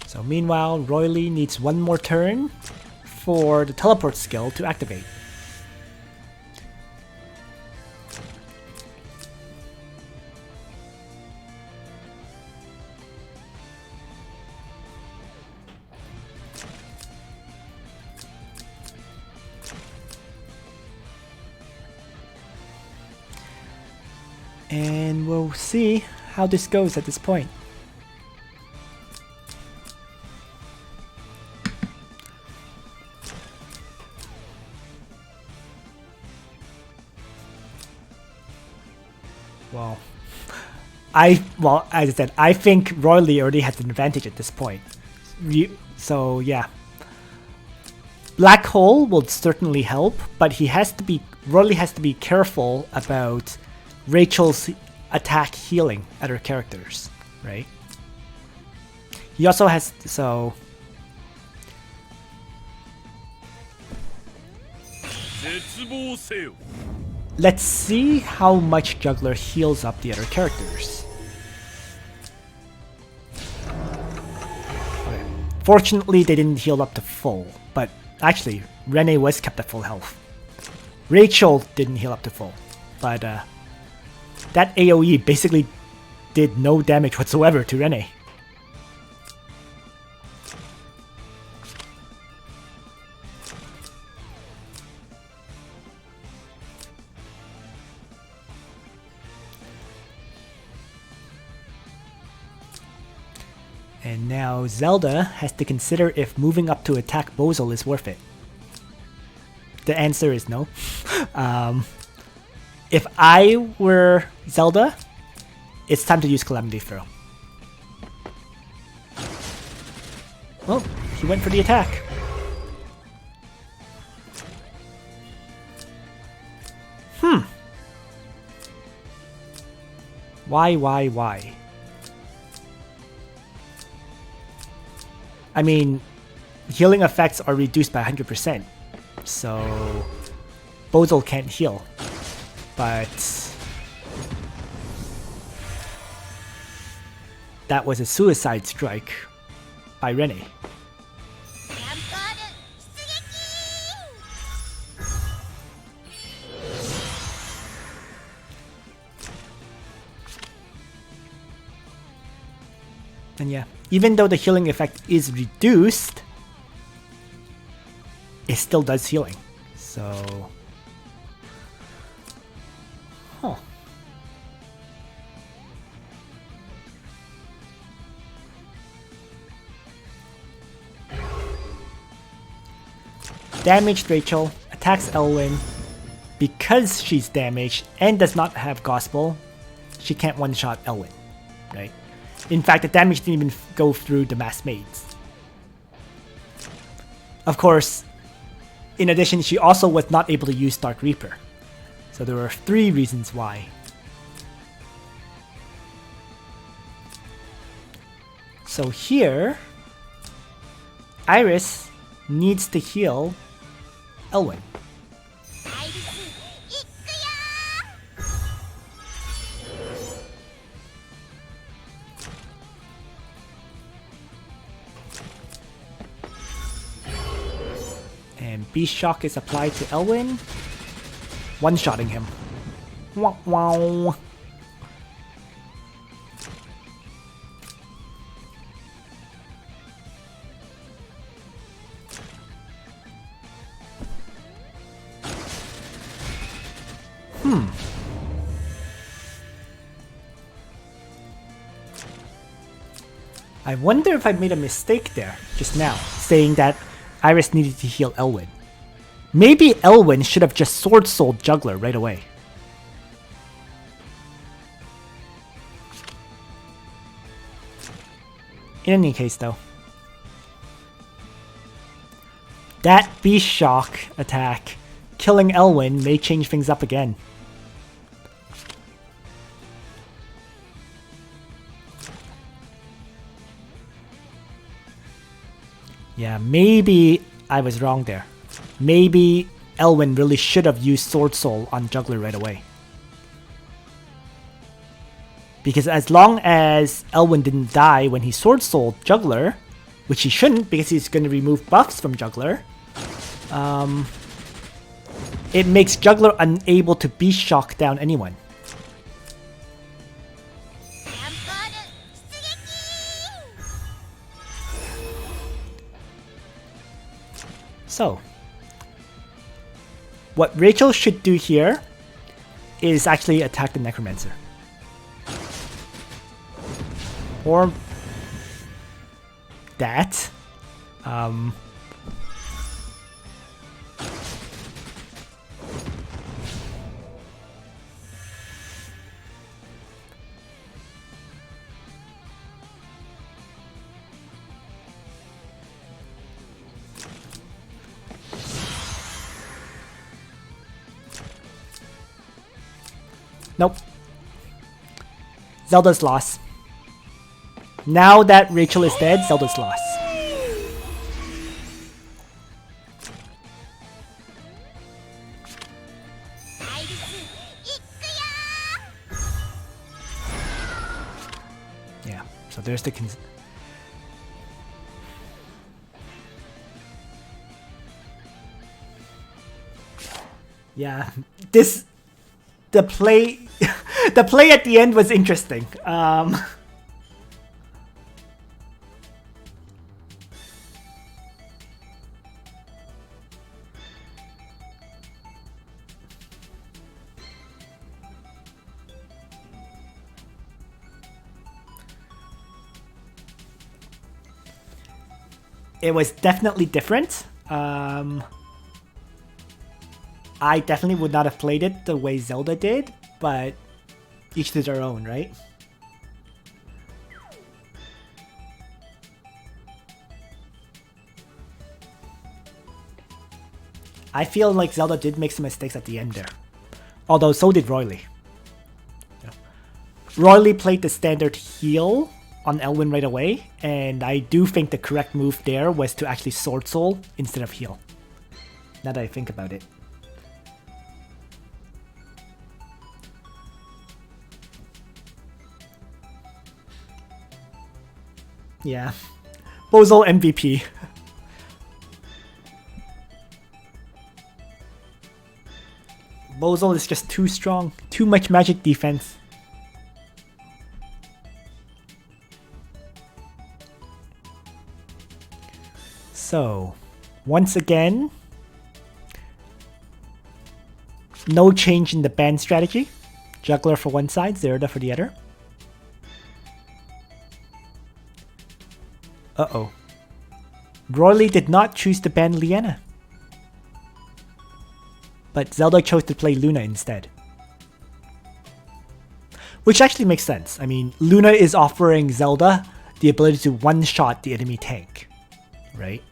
So meanwhile, Roylee needs one more turn for the teleport skill to activate. And we'll see how this goes at this point. Well, as I said, I think Roylee already has an advantage at this point. So yeah, Black Hole will certainly help, but Roylee has to be careful about Rachel's attack healing other characters, right? He also has let's see how much Jugler heals up the other characters. Okay. Fortunately, they didn't heal up to full, but actually, Renne was kept at full health. Rachel didn't heal up to full, but that AoE basically did no damage whatsoever to Renne. And now Zelda has to consider if moving up to attack Bozel is worth it. The answer is no. If I were Zelda, it's time to use Calamity Throw. Well, he went for the attack. Why? I mean, healing effects are reduced by 100%, so Bozel can't heal, but that was a suicide strike by Renne. And yeah, even though the healing effect is reduced, it still does healing. So, Damaged Rachel, attacks Elwyn. Because she's damaged and does not have Gospel, she can't one-shot Elwyn, right? In fact, the damage didn't even go through the Masked Maids. Of course, in addition, she also was not able to use Dark Reaper. So there were 3 reasons why. So here, Iris needs to heal Elwyn. And Beast Shock is applied to Elwyn, one-shotting him. Wow, wow. I wonder if I made a mistake there just now, saying that Iris needed to heal Elwyn. Maybe Elwyn should have just Sword Souled Jugler right away. In any case though, that Beast Shock attack killing Elwyn may change things up again. Yeah, maybe I was wrong there. Maybe Elwyn really should have used Sword Soul on Jugler right away. Because as long as Elwyn didn't die when he Sword Souled Jugler, which he shouldn't because he's going to remove buffs from Jugler, it makes Jugler unable to Beast Shock down anyone. So, what Rachel should do here is actually attack the Necromancer. Or that. Nope. Zelda's lost. Now that Rachel is dead, Zelda's lost. Yeah, so there's the yeah, the play the play at the end was interesting. It was definitely different. I definitely would not have played it the way Zelda did, but each to their own, right? I feel like Zelda did make some mistakes at the end there. Although so did Roylee. Yeah. Roylee played the standard heal on Elwyn right away, and I do think the correct move there was to actually Sword Soul instead of heal. Now that I think about it. Yeah. Bozel MVP. Bozel is just too strong. Too much magic defense. So, once again, no change in the ban strategy. Jugler for one side, Zelda for the other. Uh-oh. Roylee did not choose to ban Liana. but Zelda chose to play Luna instead. Which actually makes sense. I mean, Luna is offering Zelda the ability to one-shot the enemy tank, right?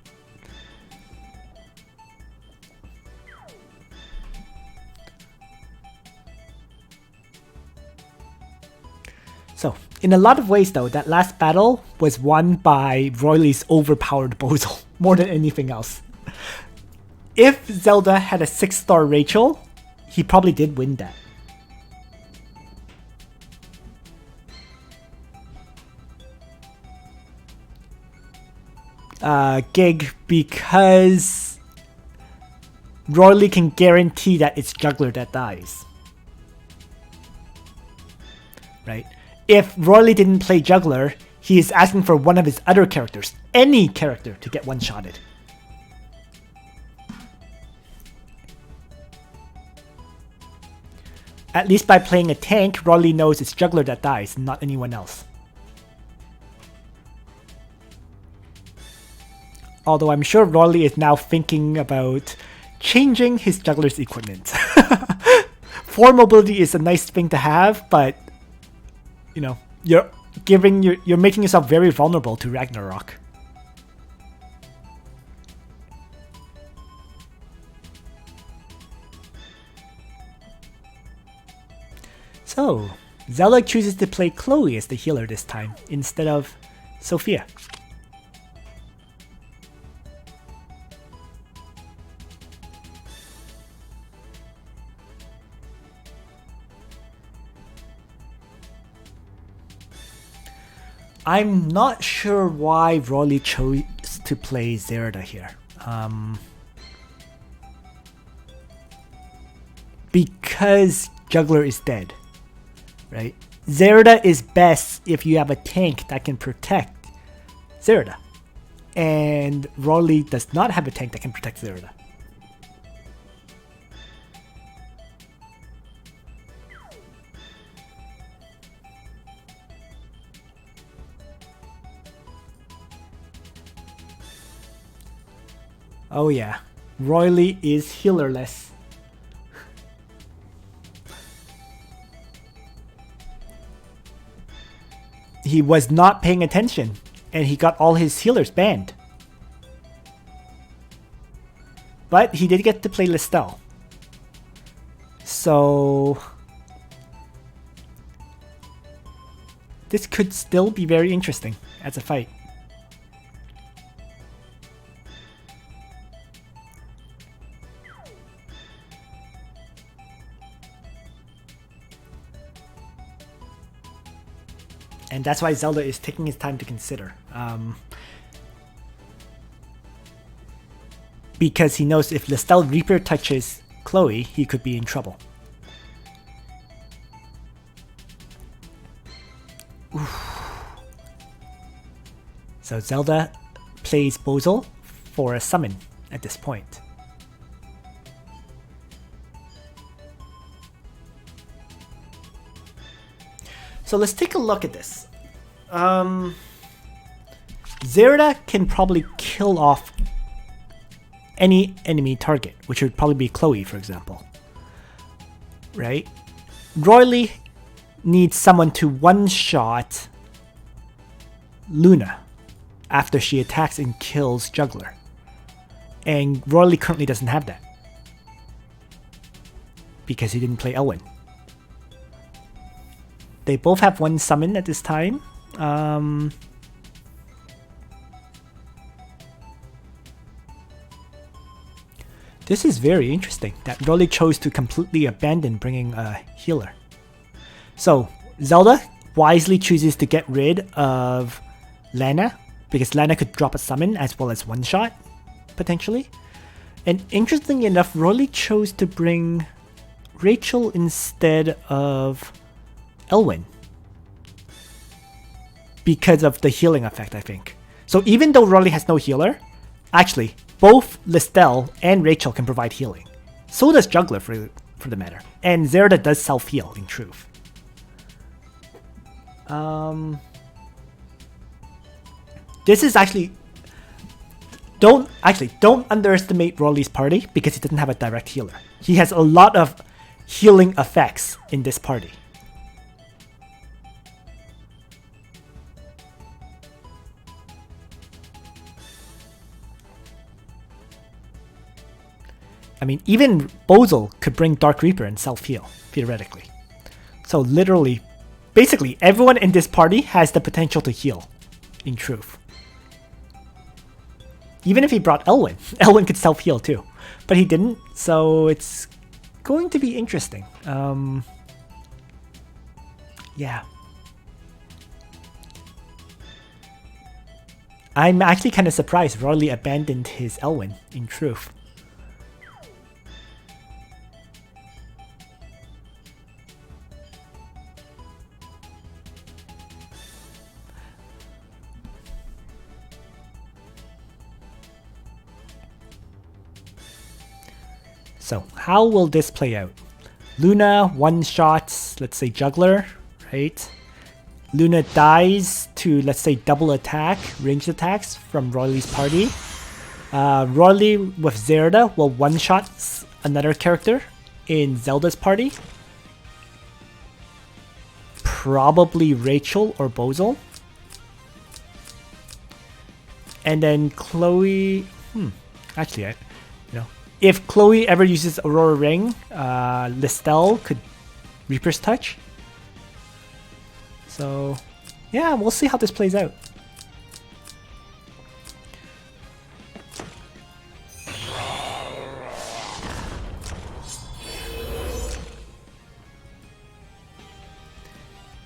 So, in a lot of ways though, that last battle was won by Roylee's overpowered Bozel, more than anything else. If Zelda had a 6-star Rachel, he probably did win that. Gig, because Roylee can guarantee that it's Jugler that dies. Right? If Roylee didn't play Jugler, he is asking for one of his other characters, any character, to get one-shotted. At least by playing a tank, Roylee knows it's Jugler that dies, not anyone else. Although I'm sure Roylee is now thinking about changing his Juggler's equipment. 4 mobility is a nice thing to have, but you know, you're making yourself very vulnerable to Ragnarok. So, Zelda chooses to play Chloe as the healer this time, instead of Sophia. I'm not sure why Roylee chose to play Zelda here. Because Jugler is dead, right? Zelda is best if you have a tank that can protect Zelda. And Roylee does not have a tank that can protect Zelda. Oh yeah, Roylee is healerless. He was not paying attention, and he got all his healers banned. But he did get to play Listel. So this could still be very interesting as a fight. And that's why Zelda is taking his time to consider. Because he knows if Listel Reaper touches Chloe, he could be in trouble. Oof. So Zelda plays Bozel for a summon at this point. So let's take a look at this. Zelda can probably kill off any enemy target, which would probably be Chloe, for example. Right? Roylee needs someone to one-shot Luna after she attacks and kills Jugler. And Roylee currently doesn't have that, because he didn't play Elwyn. They both have one summon at this time. This is very interesting that Roylee chose to completely abandon bringing a healer. So Zelda wisely chooses to get rid of Lana, because Lana could drop a summon as well as one shot, potentially. And interestingly enough, Roylee chose to bring Rachel instead of Elwyn, because of the healing effect, I think. So even though Roylee has no healer, actually, both Listel and Rachel can provide healing. So does Jugler, for the matter. And Zelda does self-heal, in truth. This is actually... don't underestimate Roylee's party because he doesn't have a direct healer. He has a lot of healing effects in this party. I mean, even Bozel could bring Dark Reaper and self-heal, theoretically. So literally, basically, everyone in this party has the potential to heal, in truth. Even if he brought Elwyn, Elwyn could self-heal too. But he didn't, so it's going to be interesting. Yeah. I'm actually kind of surprised Roylee abandoned his Elwyn, in truth. So how will this play out? Luna one-shots, let's say Jugler, right? Luna dies to, let's say, double attack, ranged attacks from Roylee's party. Roylee with Zelda will one-shot another character in Zelda's party. Probably Rachel or Bozel. And then Chloe... Actually, if Chloe ever uses Aurora Ring, Listel could Reaper's Touch. So, yeah, we'll see how this plays out.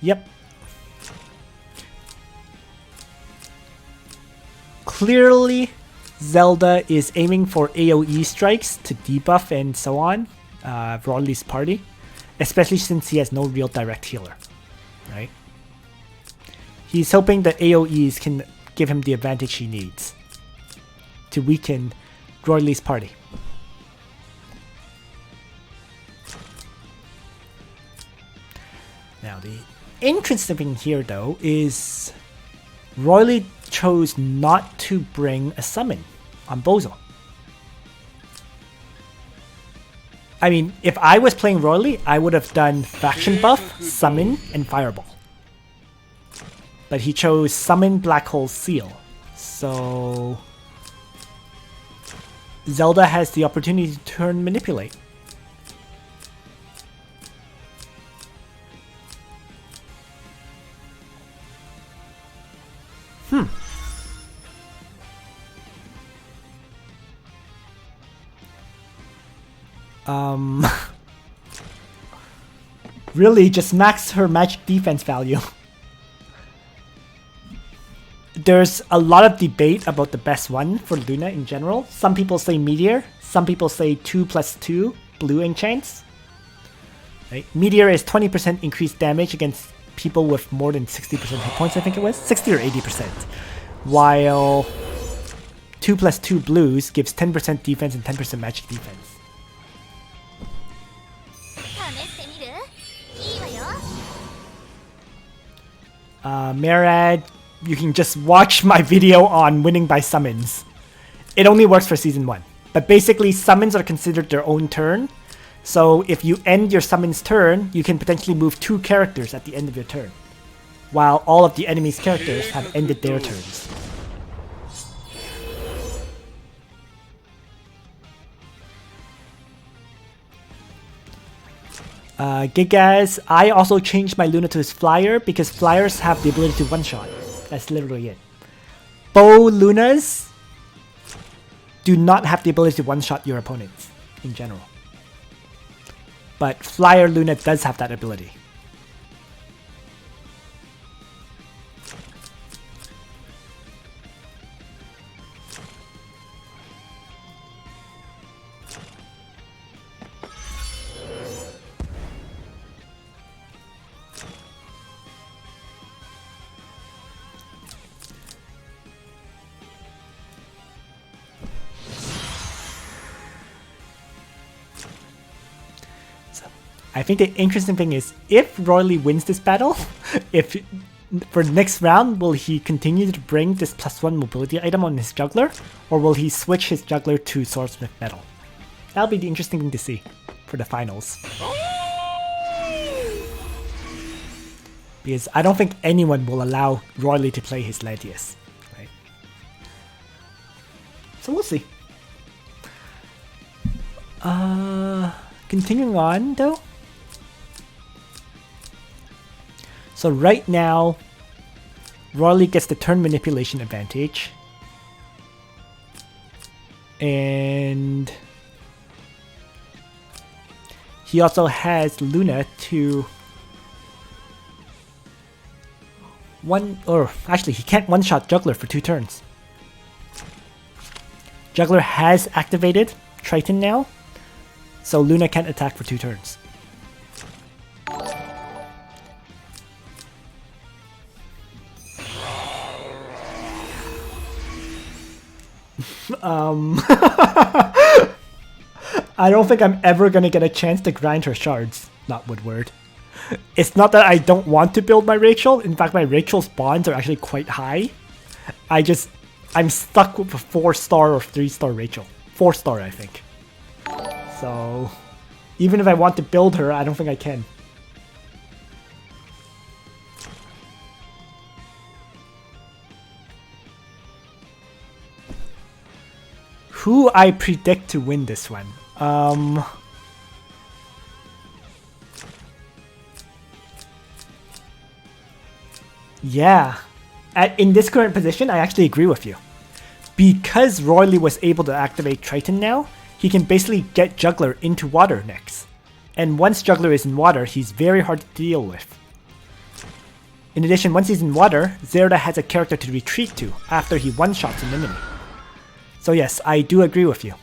Yep. Clearly, Zelda is aiming for AoE strikes to debuff and so on Roylee's party, especially since he has no real direct healer, right? He's hoping that AoEs can give him the advantage he needs to weaken Roylee's party. Now the interesting thing here though is Roylee chose not to bring a summon on Bozel. I mean, if I was playing Roylee, I would have done Faction Buff, Summon, and Fireball. But he chose Summon, Black Hole, Seal. So Zelda has the opportunity to turn Manipulate. Really, just max her magic defense value. There's a lot of debate about the best one for Luna in general. Some people say Meteor, some people say 2+2 blue enchants. Right? Meteor is 20% increased damage against people with more than 60% hit points, I think it was. 60 or 80%. While 2+2 blues gives 10% defense and 10% magic defense. Merad, you can just watch my video on winning by summons. It only works for Season 1. But basically, summons are considered their own turn. So if you end your summon's turn, you can potentially move 2 characters at the end of your turn, while all of the enemy's characters have ended their turns. Gigas, I also changed my Luna to his Flyer because Flyers have the ability to one-shot. That's literally it. Bow Lunas do not have the ability to one-shot your opponents in general. But Flyer Luna does have that ability. I think the interesting thing is, if Roylee wins this battle, if for the next round, will he continue to bring this +1 mobility item on his Jugler, or will he switch his Jugler to Swordsmith Metal? That'll be the interesting thing to see for the finals. Because I don't think anyone will allow Roylee to play his Ledius, right? So we'll see. Continuing on though. So right now, Roylee gets the turn manipulation advantage. And he also has Luna to actually he can't one-shot Jugler for 2 turns. Jugler has activated Triton now, so Luna can't attack for 2 turns. I don't think I'm ever gonna get a chance to grind her shards, not Woodward. It's not that I don't want to build my Rachel. In fact, my Rachel's bonds are actually quite high. I'm stuck with a 4-star or 3-star Rachel. 4-star, I think. So, even if I want to build her, I don't think I can. Who I predict to win this one? Yeah. In this current position, I actually agree with you. Because Roylee was able to activate Triton now, he can basically get Jugler into water next. And once Jugler is in water, he's very hard to deal with. In addition, once he's in water, Zelda has a character to retreat to after he one-shots an enemy. So yes, I do agree with you.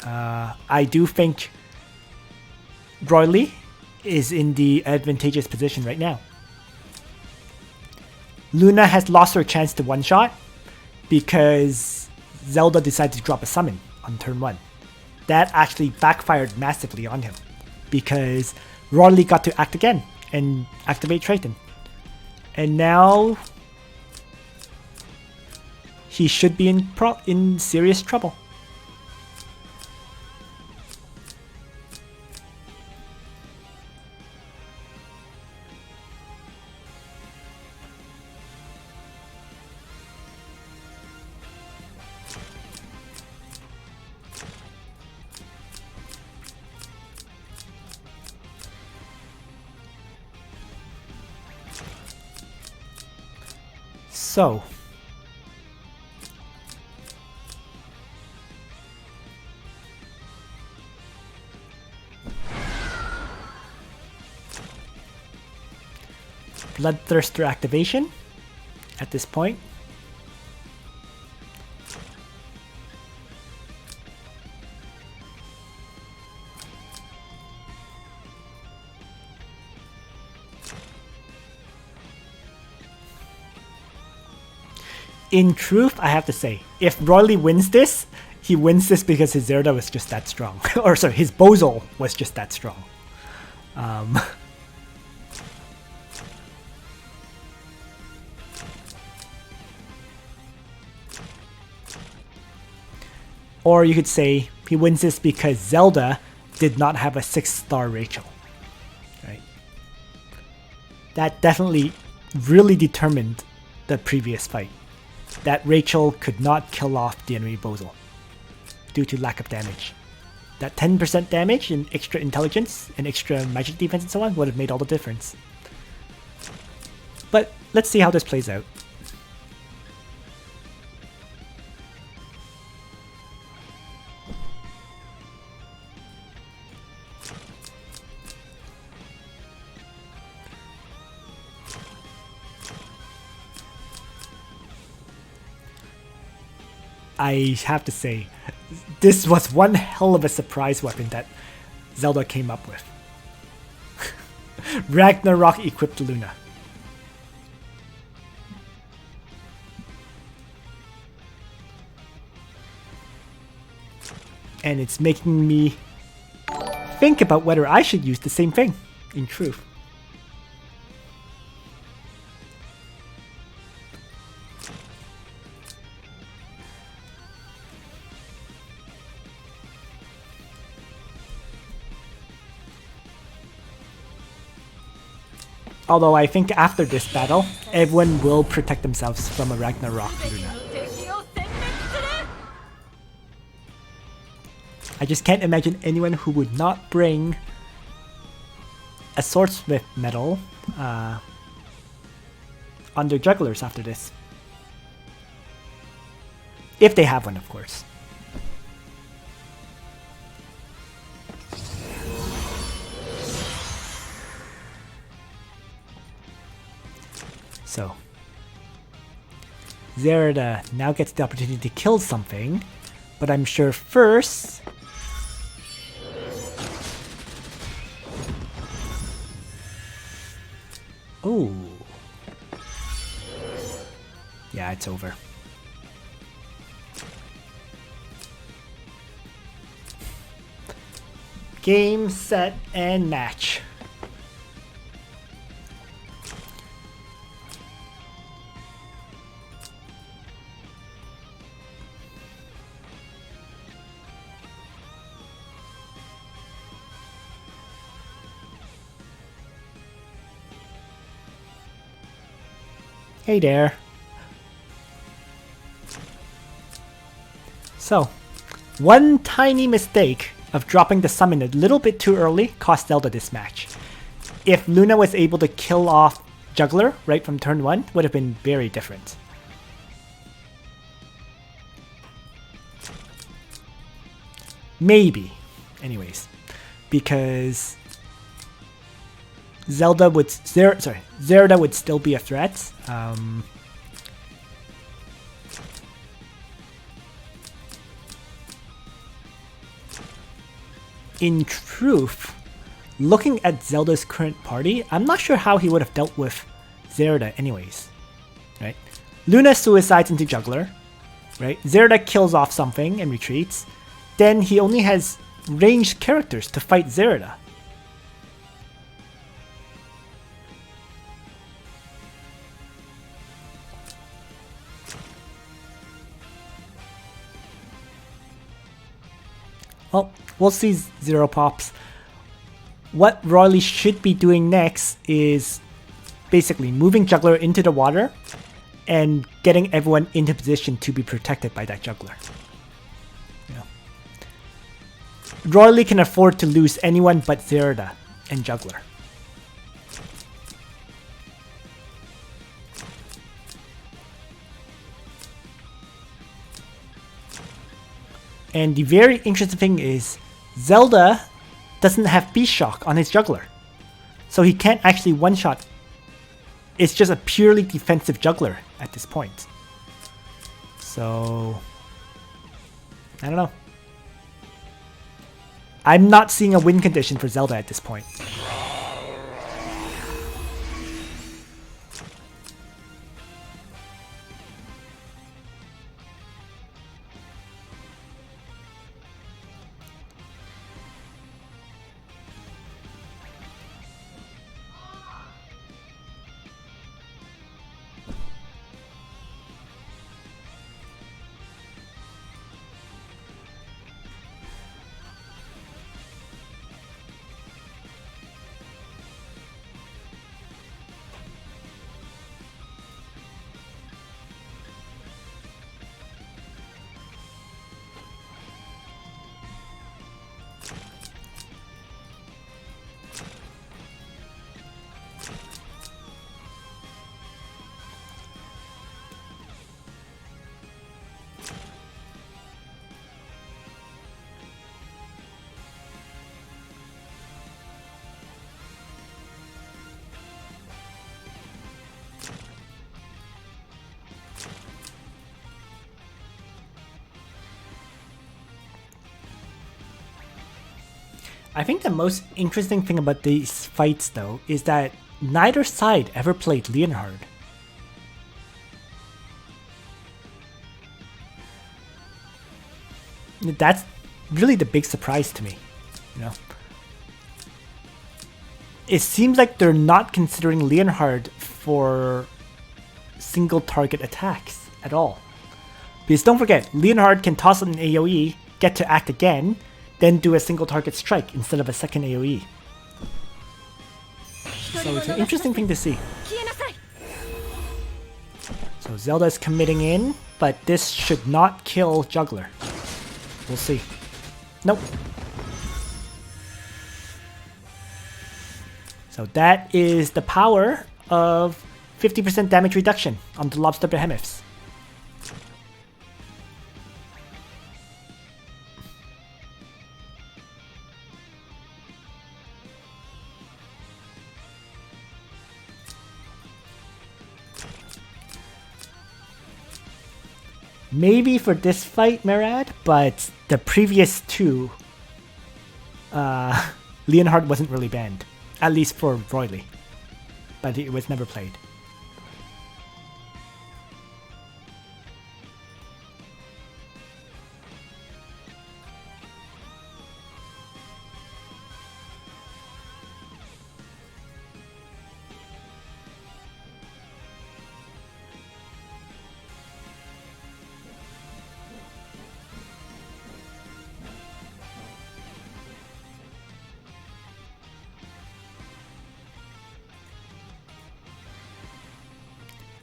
I do think Roylee is in the advantageous position right now. Luna has lost her chance to one-shot because Zelda decided to drop a summon on turn 1. That actually backfired massively on him because Roylee got to act again and activate Triton. And now he should be in serious trouble. So, Bloodthirster activation at this point. In truth, I have to say, if Roylee wins this, he wins this because his Zelda was just that strong. Or sorry, his Bozel was just that strong. Or you could say he wins this because Zelda did not have a 6-star Rachel. Right? That definitely really determined the previous fight. That Rachel could not kill off the enemy Bozel due to lack of damage. That 10% damage and extra intelligence and extra magic defense and so on would have made all the difference. But let's see how this plays out. I have to say, this was one hell of a surprise weapon that Zelda came up with. Ragnarok equipped Luna. And it's making me think about whether I should use the same thing, in truth. Although I think after this battle, everyone will protect themselves from a Ragnarok Luna. I just can't imagine anyone who would not bring a swordsmith medal on their jugglers after this. If they have one, of course. So, Zelda now gets the opportunity to kill something, but I'm sure first... Ooh. Yeah, it's over. Game, set, and match. Hey there. So, one tiny mistake of dropping the summon a little bit too early cost Zelda this match. If Luna was able to kill off Jugler right from turn 1, would have been very different. Maybe. Anyways. Because Zelda would still be a threat. In truth, looking at Zelda's current party, I'm not sure how he would have dealt with Zelda anyways. Right? Luna suicides into Jugler. Right? Zelda kills off something and retreats. Then he only has ranged characters to fight Zelda. Well, we'll see Zero Pops. What Roylee should be doing next is basically moving Jugler into the water and getting everyone into position to be protected by that Jugler. You know. Roylee can afford to lose anyone but Zelda and Jugler. And the very interesting thing is, Zelda doesn't have Beast Shock on his Jugler. So he can't actually one-shot. It's just a purely defensive Jugler at this point. So, I don't know. I'm not seeing a win condition for Zelda at this point. I think the most interesting thing about these fights, though, is that neither side ever played Leonhard. That's really the big surprise to me, you know. It seems like they're not considering Leonhard for single target attacks at all. Because don't forget, Leonhard can toss an AoE, get to act again, then do a single target strike instead of a second AoE. So it's an interesting thing to see. So Zelda's committing in, but this should not kill Jugler. We'll see. Nope. So that is the power of 50% damage reduction on the lobster behemoths. Maybe for this fight, Marad, but the previous two, Leonhard wasn't really banned. At least for Roylee. But it was never played.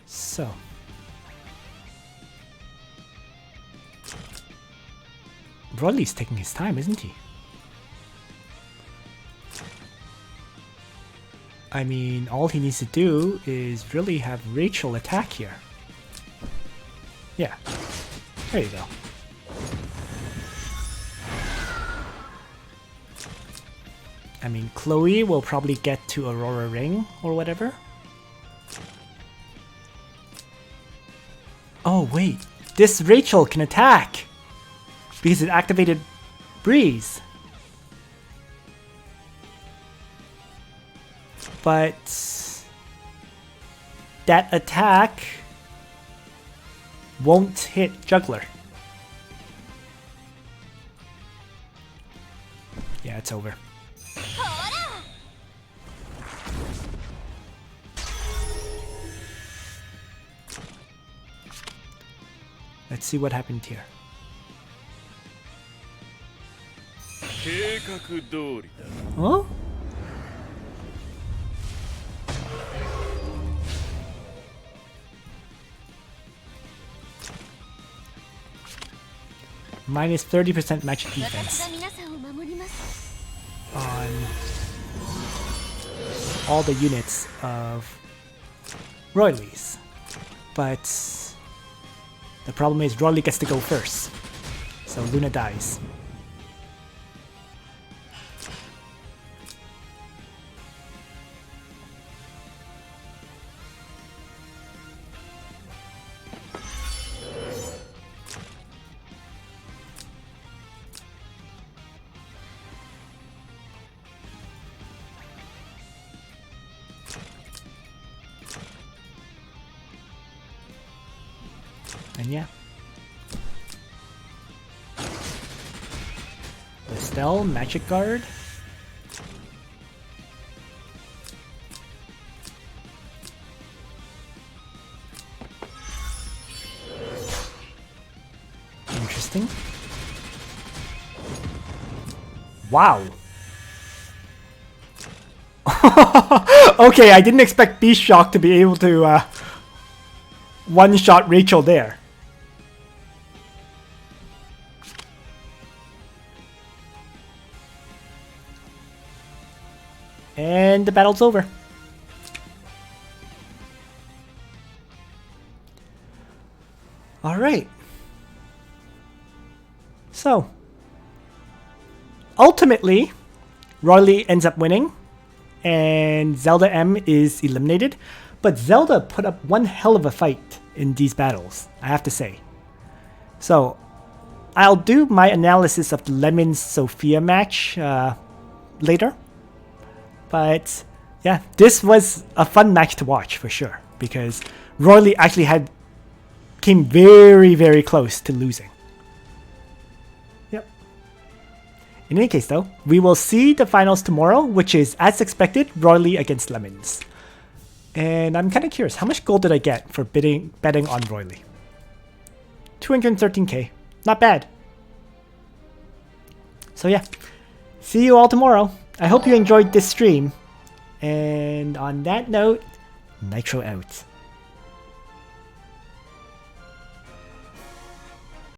So, Roylee's taking his time, isn't he? I mean, all he needs to do is really have Rachel attack here. Yeah, there you go. I mean, Chloe will probably get to Aurora Ring or whatever. Oh wait, this Rachel can attack because it activated Breeze. But that attack won't hit Jugler. Yeah, it's over. Let's see what happened here. Huh? Minus 30% magic defense on all the units of Roylee's. But the problem is Roylee gets to go first, so Luna dies. And yeah. Estelle, Magic Guard. Interesting. Wow. Okay, I didn't expect Beast Shock to be able to one-shot Rachel there. And the battle's over. Alright. So, ultimately, Roylee ends up winning, and zeldaM is eliminated. But Zelda put up one hell of a fight in these battles, I have to say. So, I'll do my analysis of the Lemon-Sophia match later. But yeah, this was a fun match to watch for sure, because Roylee actually came very, very close to losing. Yep. In any case though, we will see the finals tomorrow, which is, as expected, Roylee against Lemons. And I'm kind of curious, how much gold did I get for betting on Roylee? 213k. Not bad. So yeah, see you all tomorrow. I hope you enjoyed this stream, And on that note, Nitro out.